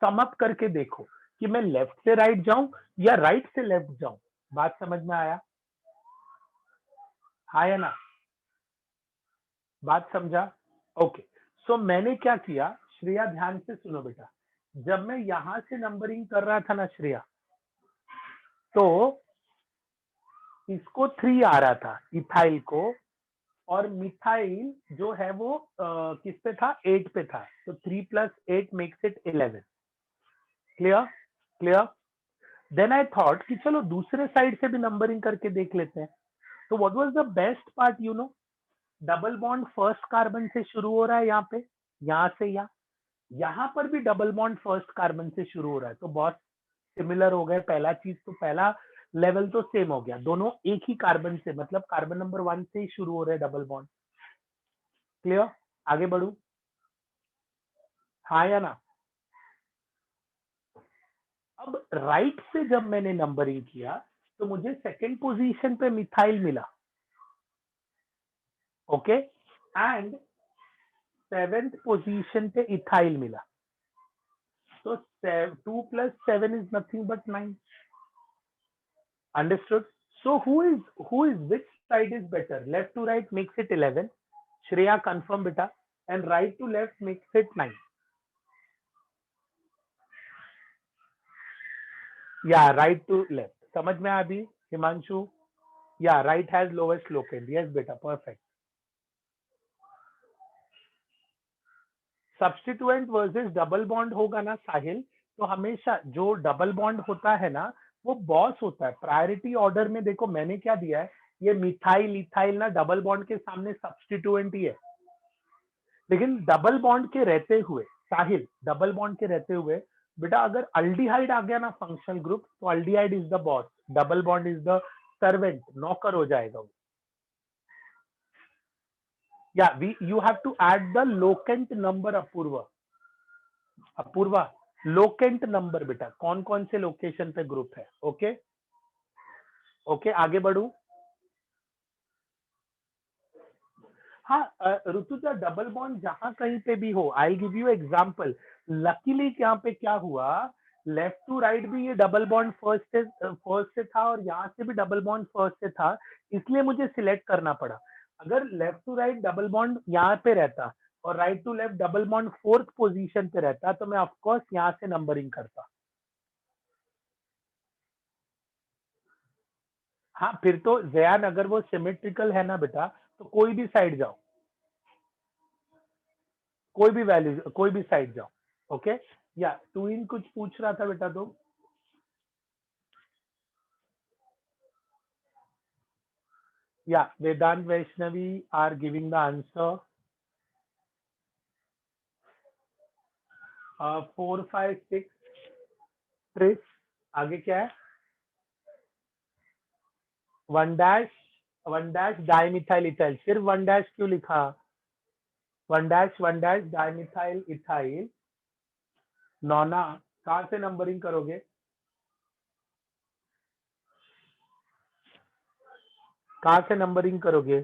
S1: सम अप करके देखो कि मैं लेफ्ट से राइट जाऊं या राइट से लेफ्ट जाऊं। बात समझ में आया? हाँ या ना? बात समझा? ओके। सो मैंने क्या किया, श्रेया ध्यान से सुनो बेटा, जब मैं यहां से नंबरिंग कर रहा था ना श्रेया, तो इसको 3 आ रहा था इथाइल को, और मिथाइल जो है वो किस पे था? 8 पे था। तो 3 + 8 makes it 11। Clear? Clear? Then I thought कि चलो दूसरे साइड से भी नंबरिंग करके देख लेते हैं। तो what was the best part, you know? Double bond first carbon से शुरू हो रहा है यहाँ पे, यहाँ से यहाँ पर भी डबल बॉन्ड फर्स्ट कार्बन से शुरू हो रहा है, तो बहुत सिमिलर हो गए। पहला चीज तो, पहला लेवल तो सेम हो गया, दोनों एक ही कार्बन से, मतलब कार्बन नंबर 1 से ही शुरू हो रहे हैं डबल बॉन्ड। क्लियर? आगे बढ़ू? हाँ या ना? अब राइट से जब मैंने नंबरिंग किया तो मुझे सेकंड पोजीशन पे मिथाइल मिला। ओके, एंड 7th पोजीशन पे इथाइल मिला। तो 2 + 7 इज नथिंग बट 9। अंडरस्टूड? So who is which side is better? Left to right makes it 11। Shreya confirm बेटा, and right to left makes it 9। Yeah right to left समझ में आया अभी Himanshu? Yeah right has lowest locant, yes बेटा, perfect. Substituent versus double bond होगा ना साहिल, तो हमेशा जो डबल बॉन्ड होता है ना, वो बॉस होता है। प्रायोरिटी ऑर्डर में देखो मैंने क्या दिया है, ये मिथाइल इथाइल ना डबल बॉन्ड के सामने सब्स्टिट्यूएंट ही है। लेकिन डबल बॉन्ड के रहते हुए साहिल, डबल बॉन्ड के रहते हुए बेटा, अगर अल्डिहाइड आ गया ना फंक्शनल ग्रुप, तो aldehyde is the boss, double bond is the servant, नौकर हो जाएगा वो। या we you have to add the locant number. Apurva, Apurva, locant number बेटा, कौन कौन से लोकेशन पे ग्रुप है। ओके, ओके, आगे बढ़ू? हाँ ऋतुजा, डबल बॉन्ड जहां कहीं पे भी हो, I give you example. Luckily यहाँ पे क्या हुआ, लेफ्ट टू राइट भी ये डबल बॉन्ड फर्स्ट से था, और यहाँ से भी डबल बॉन्ड फर्स्ट से था, इसलिए मुझे सिलेक्ट करना पड़ा। अगर left to right double bond यहाँ पे रहता और right to left double bond 4th position पे रहता, तो मैं ऑफकोर्स यहाँ से नंबरिंग करता। हाँ, फिर तो जयान, अगर वो सिमेट्रिकल है ना बेटा, तो कोई भी साइड जाओ, कोई भी वैल्यू, कोई भी साइड जाओ। ओके, या तू इन कुछ पूछ रहा था बेटा? तो yeah Vedant Vaishnavi are giving the answer. 4 5 6 tris. आगे क्या है? 1 डैश, 1 डैश डाइमिथाइल इथाइल। सिर्फ 1 डैश क्यों लिखा? 1 डैश डाइमिथाइल इथाइल। नौना, कहां से नंबरिंग करोगे? कहां से नंबरिंग करोगे?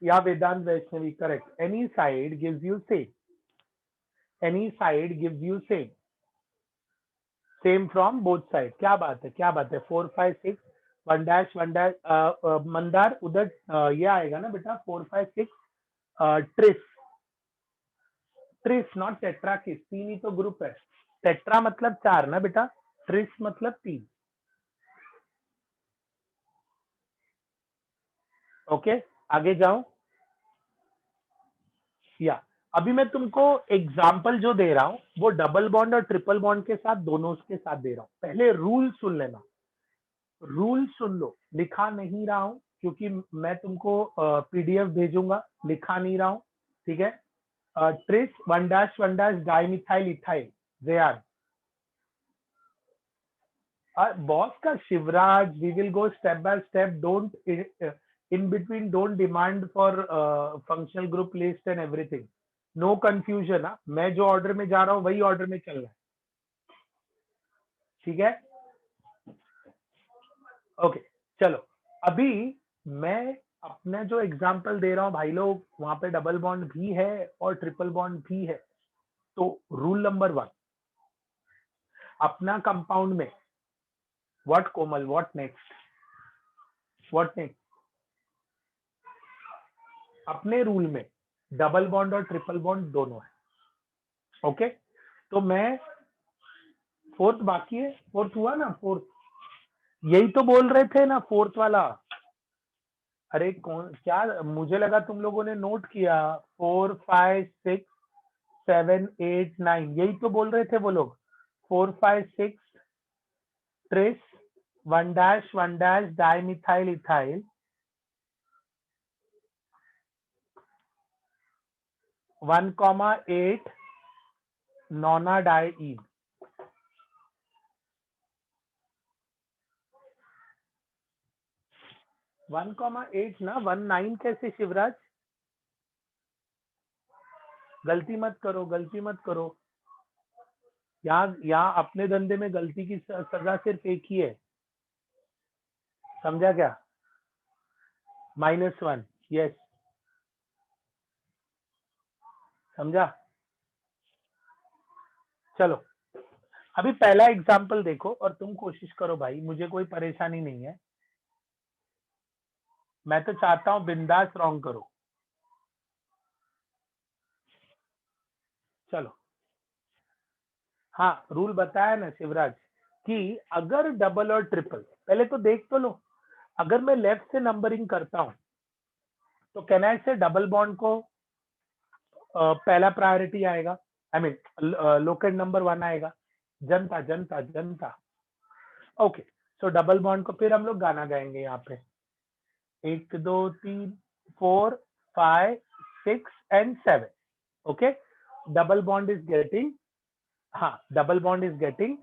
S1: Yeah Vedant Vaishnavi, correct. Any side gives you same, any side gives you same, same from both side. क्या बात है, क्या बात है। 4 5 6 1 डैश 1 डैश। मंदार उधर ये आएगा ना बेटा, 4 5 6 ट्रिस, ट्रिस नॉट टेट्रा किस। 3 ही तो ग्रुप है। टेट्रा मतलब 4 ना बेटा, ट्रिस मतलब 3। ओके, आगे जाओ। या अभी मैं तुमको एग्जाम्पल जो दे रहा हूं वो डबल बॉन्ड और ट्रिपल बॉन्ड के साथ दोनों के साथ दे रहा हूं। पहले रूल सुन लेना, रूल सुन लो। लिखा नहीं रहा हूं क्योंकि मैं तुमको पीडीएफ भेजूंगा, लिखा नहीं रहा हूं, ठीक है। ट्रिस 1-1 डाइमिथाइल इथाइल रेयान। बॉस का Shivraj, we will go step by step, don't in between, don't demand for functional group list and everything, no confusion. मैं जो ऑर्डर में जा रहा हूँ वही ऑर्डर में चल रहा है, ठीक है। ओके चलो, अभी मैं अपना जो एग्जांपल दे रहा हूँ भाई लोग, वहां पे डबल बॉन्ड भी है और ट्रिपल बॉन्ड भी है। तो रूल नंबर 1, अपना कंपाउंड में what Komal, what next, what next, अपने रूल में डबल बॉन्ड और ट्रिपल बॉन्ड दोनों है। ओके, तो मैं फोर्थ बाकी है, फोर्थ हुआ ना, फोर्थ यही तो बोल रहे थे ना, फोर्थ वाला। अरे कौन, क्या मुझे लगा तुम लोगों ने नोट किया। 4 5 6 7 8 9 यही तो बोल रहे थे वो लोग। 4 5 6 ट्रेस 1-1 डाइमिथाइल इथाइल 1,8 नोना डाइईन। 1,8 ना, 19 कैसे शिवराज? गलती मत करो, गलती मत करो। यहाँ अपने धंधे में गलती की सजा सिर्फ एक ही है, समझा क्या? -1, यस, समझा। चलो अभी पहला एग्जाम्पल देखो और तुम कोशिश करो भाई, मुझे कोई परेशानी नहीं है, मैं तो चाहता हूं बिंदास रॉन्ग करो। चलो, हाँ रूल बताया ना शिवराज, कि अगर डबल और ट्रिपल, पहले तो देख तो लो, अगर मैं लेफ्ट से नंबरिंग करता हूं तो कैन आई से डबल बॉन्ड को पहला प्रायोरिटी आएगा, आई मीन लोकेट नंबर 1 आएगा, जनता जनता जनता। ओके, सो डबल बॉन्ड को फिर हम लोग गाना गाएंगे यहाँ पे, 1 2 3 4 5 6 and 7। Okay, double bond is getting, हाँ double bond is getting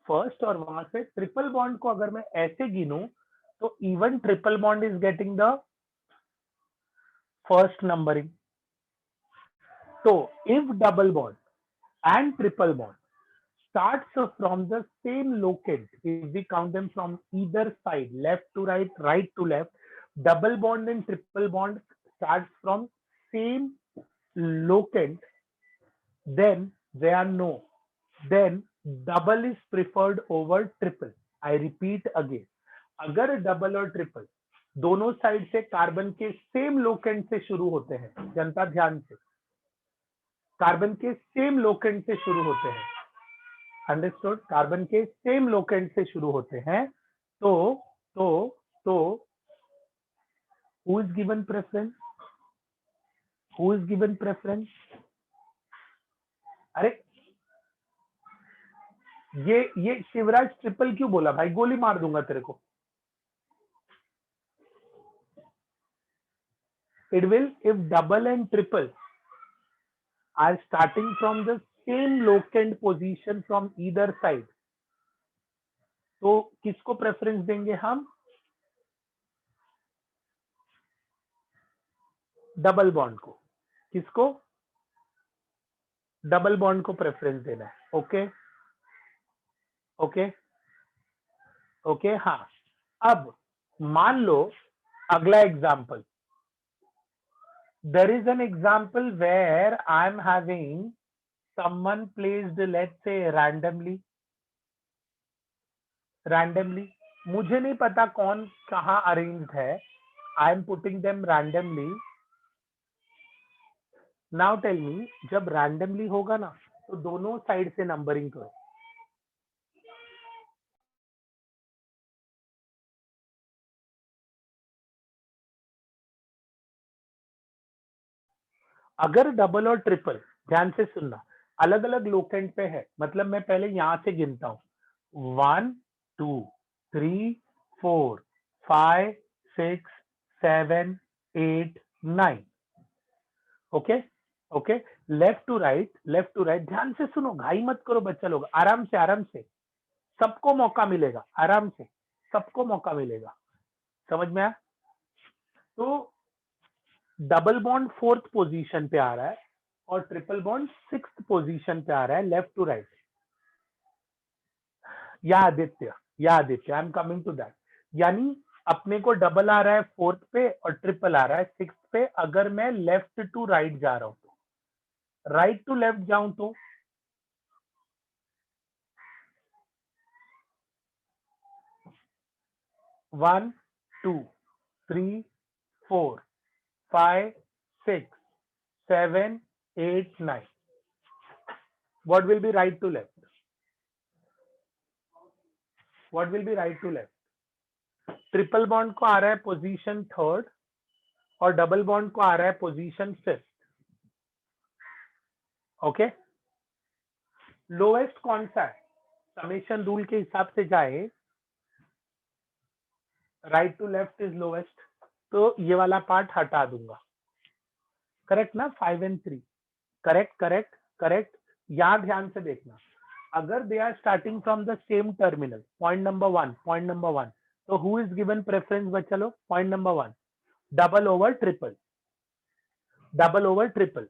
S1: first, और वहां से ट्रिपल बॉन्ड को अगर मैं ऐसे गिनूं तो even triple bond is getting the first numbering. तो if double bond and triple bond starts from the same locant, if we count them from either side, left to right, right to left, double bond and triple bond starts from same locant, then they are no, then double is preferred over triple। I repeat again, अगर double और triple दोनों side से carbon के same locant से शुरू होते हैं, जनता ध्यान से, कार्बन के सेम लोकेंट से शुरू होते हैं, अंडरस्टूड, कार्बन के सेम लोकेंट से शुरू होते हैं, तो तो तो who is given preference, who is given preference? अरे ये शिवराज ट्रिपल क्यों बोला भाई, गोली मार दूंगा तेरे को। It will if double and triple R starting from the same locant position from either side, तो किसको प्रेफरेंस देंगे हम? डबल बॉन्ड को। किसको? डबल बॉन्ड को प्रेफरेंस देना है। ओके ओके ओके, हाँ। अब मान लो अगला example, there is an example where I am having someone placed, let's say randomly, मुझे नहीं पता कौन कहाँ अरेंज्ड है, I am putting them randomly। now tell me, जब randomly होगा ना तो दोनों साइड से नंबरिंग करो। अगर डबल और ट्रिपल, ध्यान से सुनना, अलग अलग लोकेंट पे है, मतलब मैं पहले यहां से गिनता हूं, 1 2 3 4 5 6 7 8 9। Okay okay, left to right, left to right, ध्यान से सुनो, घाई मत करो बच्चा लोग, आराम से आराम से, सबको मौका मिलेगा, आराम से सबको मौका मिलेगा, समझ में आया? तो डबल बॉन्ड फोर्थ पोजीशन पे आ रहा है और ट्रिपल बॉन्ड सिक्स्थ पोजीशन पे आ रहा है, लेफ्ट टू राइट। या Aditya, I am coming to that. यानी अपने को डबल आ रहा है फोर्थ पे और ट्रिपल आ रहा है सिक्स्थ पे। अगर मैं लेफ्ट टू राइट जा रहा हूं तो, राइट टू लेफ्ट जाऊं तो 1 2 3 4 5 6 7 8 9। What will be right to left? What will be right to left? Triple bond को आ रहा है पोजीशन थर्ड और डबल बॉन्ड को आ रहा है पोजीशन फिफ्थ। ओके, लोएस्ट कौन सा है? समेशन रूल के हिसाब से जाए, right to left is lowest, तो ये वाला पार्ट हटा दूंगा, करेक्ट ना? 5 and 3, करेक्ट करेक्ट करेक्ट। यहां ध्यान से देखना, अगर they are starting from the same terminal, point number one, तो हु इज गिवन प्रेफरेंस बच्चा लोग? Point number one, double over triple, double over triple.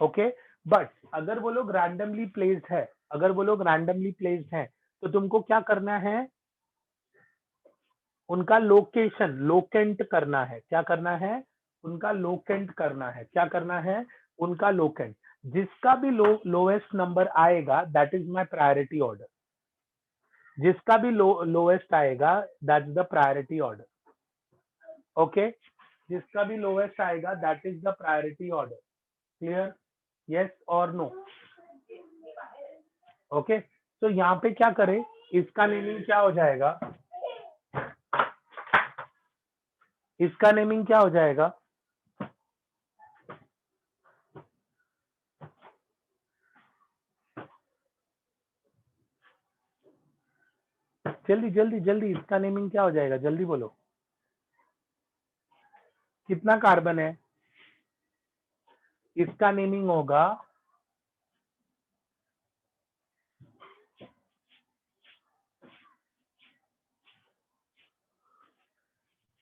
S1: Okay, but अगर वो लोग रैंडमली प्लेस्ड है, अगर वो लोग रैंडमली प्लेस्ड है, तो तुमको क्या करना है? उनका लोकेशन लोकेंट करना है। क्या करना है? उनका लोकेंट करना है। क्या करना है? उनका लोकेंट। जिसका भी लोएस्ट नंबर आएगा that is my priority order. जिसका भी लोएस्ट आएगा that is the priority order. Okay, जिसका भी लोएस्ट आएगा that is the priority order. Clear? Yes और नो? ओके, तो यहाँ पे क्या करें? इसका नेमिंग क्या हो जाएगा? इसका नेमिंग क्या हो जाएगा? जल्दी जल्दी जल्दी, इसका नेमिंग क्या हो जाएगा? जल्दी बोलो, कितना कार्बन है? इसका नेमिंग होगा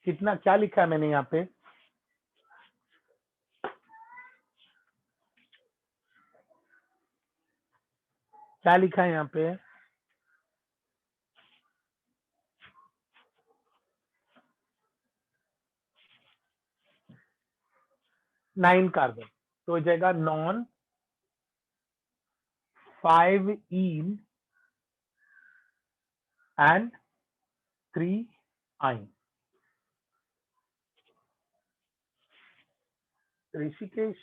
S1: कितना, क्या लिखा है मैंने यहाँ पे? क्या लिखा है यहाँ पे? 9 कार्बन, तो हो जाएगा नॉन 5 इन एंड 3 आइन। Rishikesh,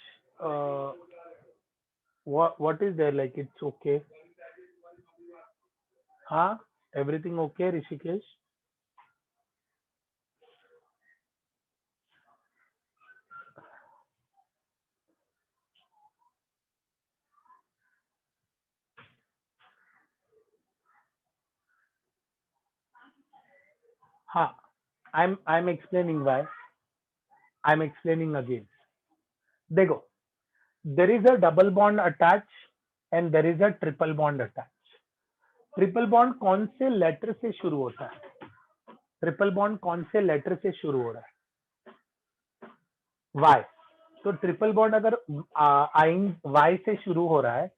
S1: what is there, like it's okay? हाँ, everything okay ऋषिकेश? हाँ, I'm explaining why. I'm explaining again. देखो, there is a double bond attached and there is a triple bond attached. Triple bond कौन से letter से शुरू होता है? ट्रिपल बॉन्ड कौन से लेटर से शुरू हो रहा है? वाई। तो ट्रिपल बॉन्ड अगर आइन वाई से शुरू हो रहा है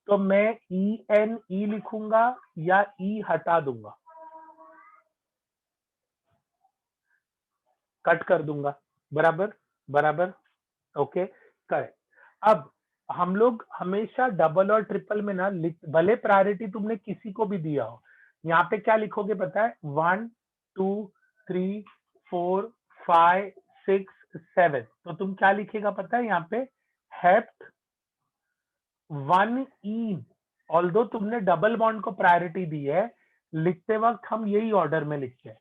S1: तो मैं ई एन ई लिखूंगा या ई हटा दूंगा? कट कर दूंगा, बराबर बराबर। Okay, correct. अब हम लोग हमेशा डबल और ट्रिपल में ना, भले प्रायोरिटी तुमने किसी को भी दिया हो, यहाँ पे क्या लिखोगे पता है? 1 2 3 4 5 6 7, तो तुम क्या लिखेगा पता है यहाँ पे? हेप्ट 1 ई। ऑल्दो तुमने डबल बॉन्ड को प्रायोरिटी दी है, लिखते वक्त हम यही ऑर्डर में लिखते हैं।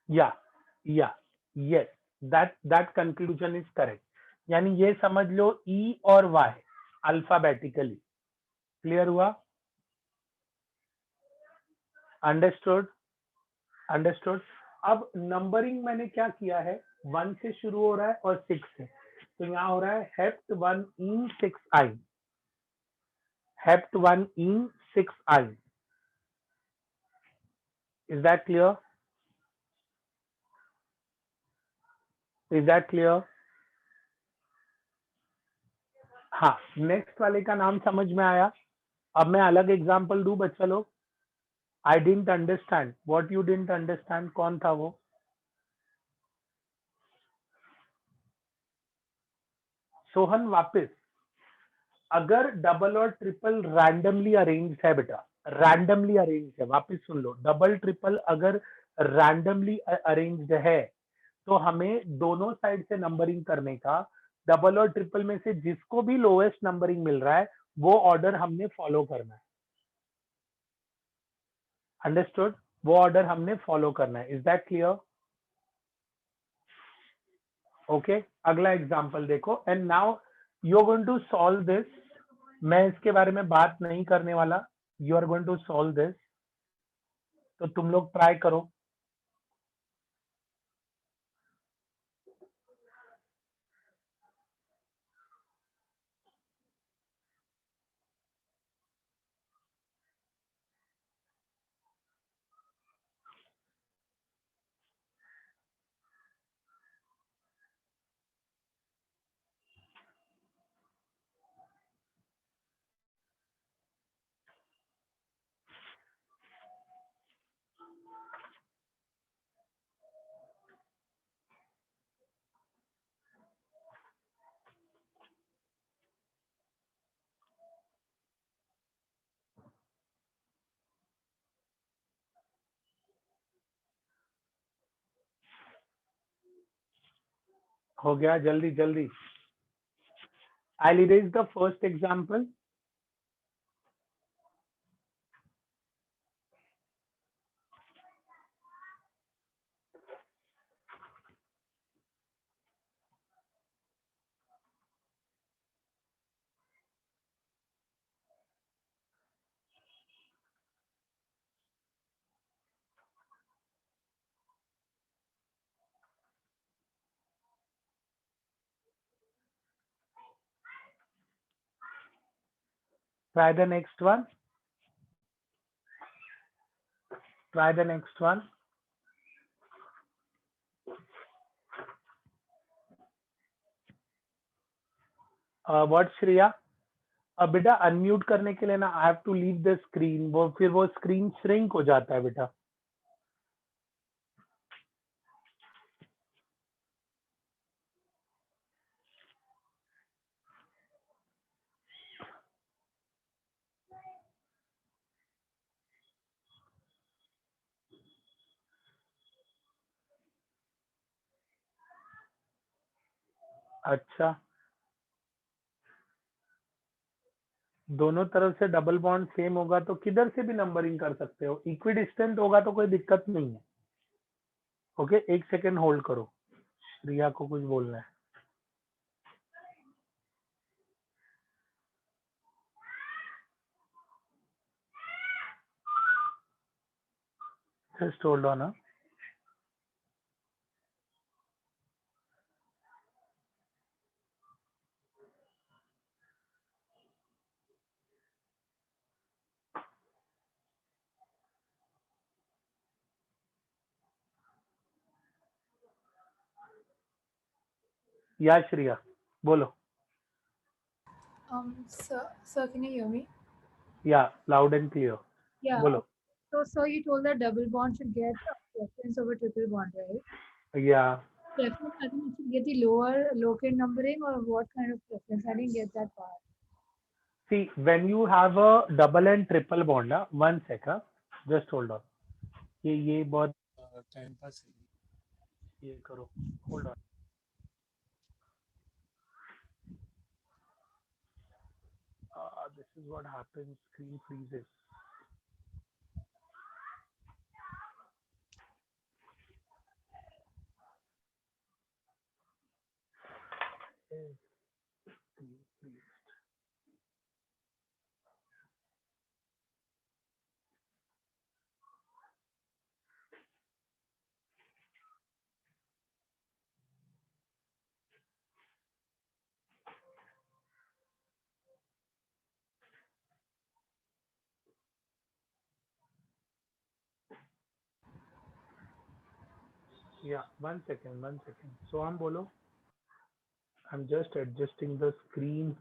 S1: या या yes, that conclusion is correct. यानी ये समझ लो ई और वाई अल्फाबेटिकली। क्लियर हुआ? अंडरस्टूड? अंडरस्टूड। अब नंबरिंग मैंने क्या किया है, 1 से शुरू हो रहा है और 6 से, तो यहाँ हो रहा है hept 1 in 6 I, hept 1 in 6 I. Is that clear? Is that clear? हाँ, नेक्स्ट वाले का नाम समझ में आया। अब मैं अलग एग्जांपल दूं बच्चा लोग। I didn't understand, what you didn't understand, कौन था वो? सोहन वापस। अगर डबल और ट्रिपल रैंडमली अरेंज्ड है बेटा, रैंडमली अरेंज्ड है, वापस सुन लो, डबल ट्रिपल अगर रैंडमली अरेंज्ड है तो हमें दोनों साइड से नंबरिंग करने का, डबल और ट्रिपल में से जिसको भी लोएस्ट नंबरिंग मिल रहा है वो ऑर्डर हमने फॉलो करना है। अंडरस्टूड? वो ऑर्डर हमने फॉलो करना है। Is that clear? ओके, अगला एग्जांपल देखो। And now you are going to solve this. मैं इसके बारे में बात नहीं करने वाला, you are going to solve this, तो तुम लोग ट्राई करो। हो गया? जल्दी जल्दी। I'll erase the first example. Try the next one. Try the next one. What Shreya? अब बेटा अनम्यूट करने के लिए ना I have to leave the screen, वो फिर वो स्क्रीन श्रिंक हो जाता है बेटा। अच्छा, दोनों तरफ से डबल बॉन्ड सेम होगा तो किधर से भी नंबरिंग कर सकते हो, इक्विडिस्टेंट होगा तो कोई दिक्कत नहीं है। ओके, एक सेकेंड होल्ड करो, श्रेया को कुछ बोलना है। Just hold on. या श्रेया बोलो।
S2: Sir, can you hear me?
S1: या लाउड एंड क्लियर,
S2: Yeah.
S1: बोलो।
S2: So, sir, you told that double bond should get a preference over triple bond, right?
S1: या
S2: Preference, I think it should get the lower locate numbering, or what kind of preference? I didn't get that part.
S1: See, when you have a double and triple bond, one second, just hold on. ये बहुत time pass ये करो, hold on. This is what happens, screen freezes. Yeah, 1 second. So हम बोलो. I'm just adjusting the screen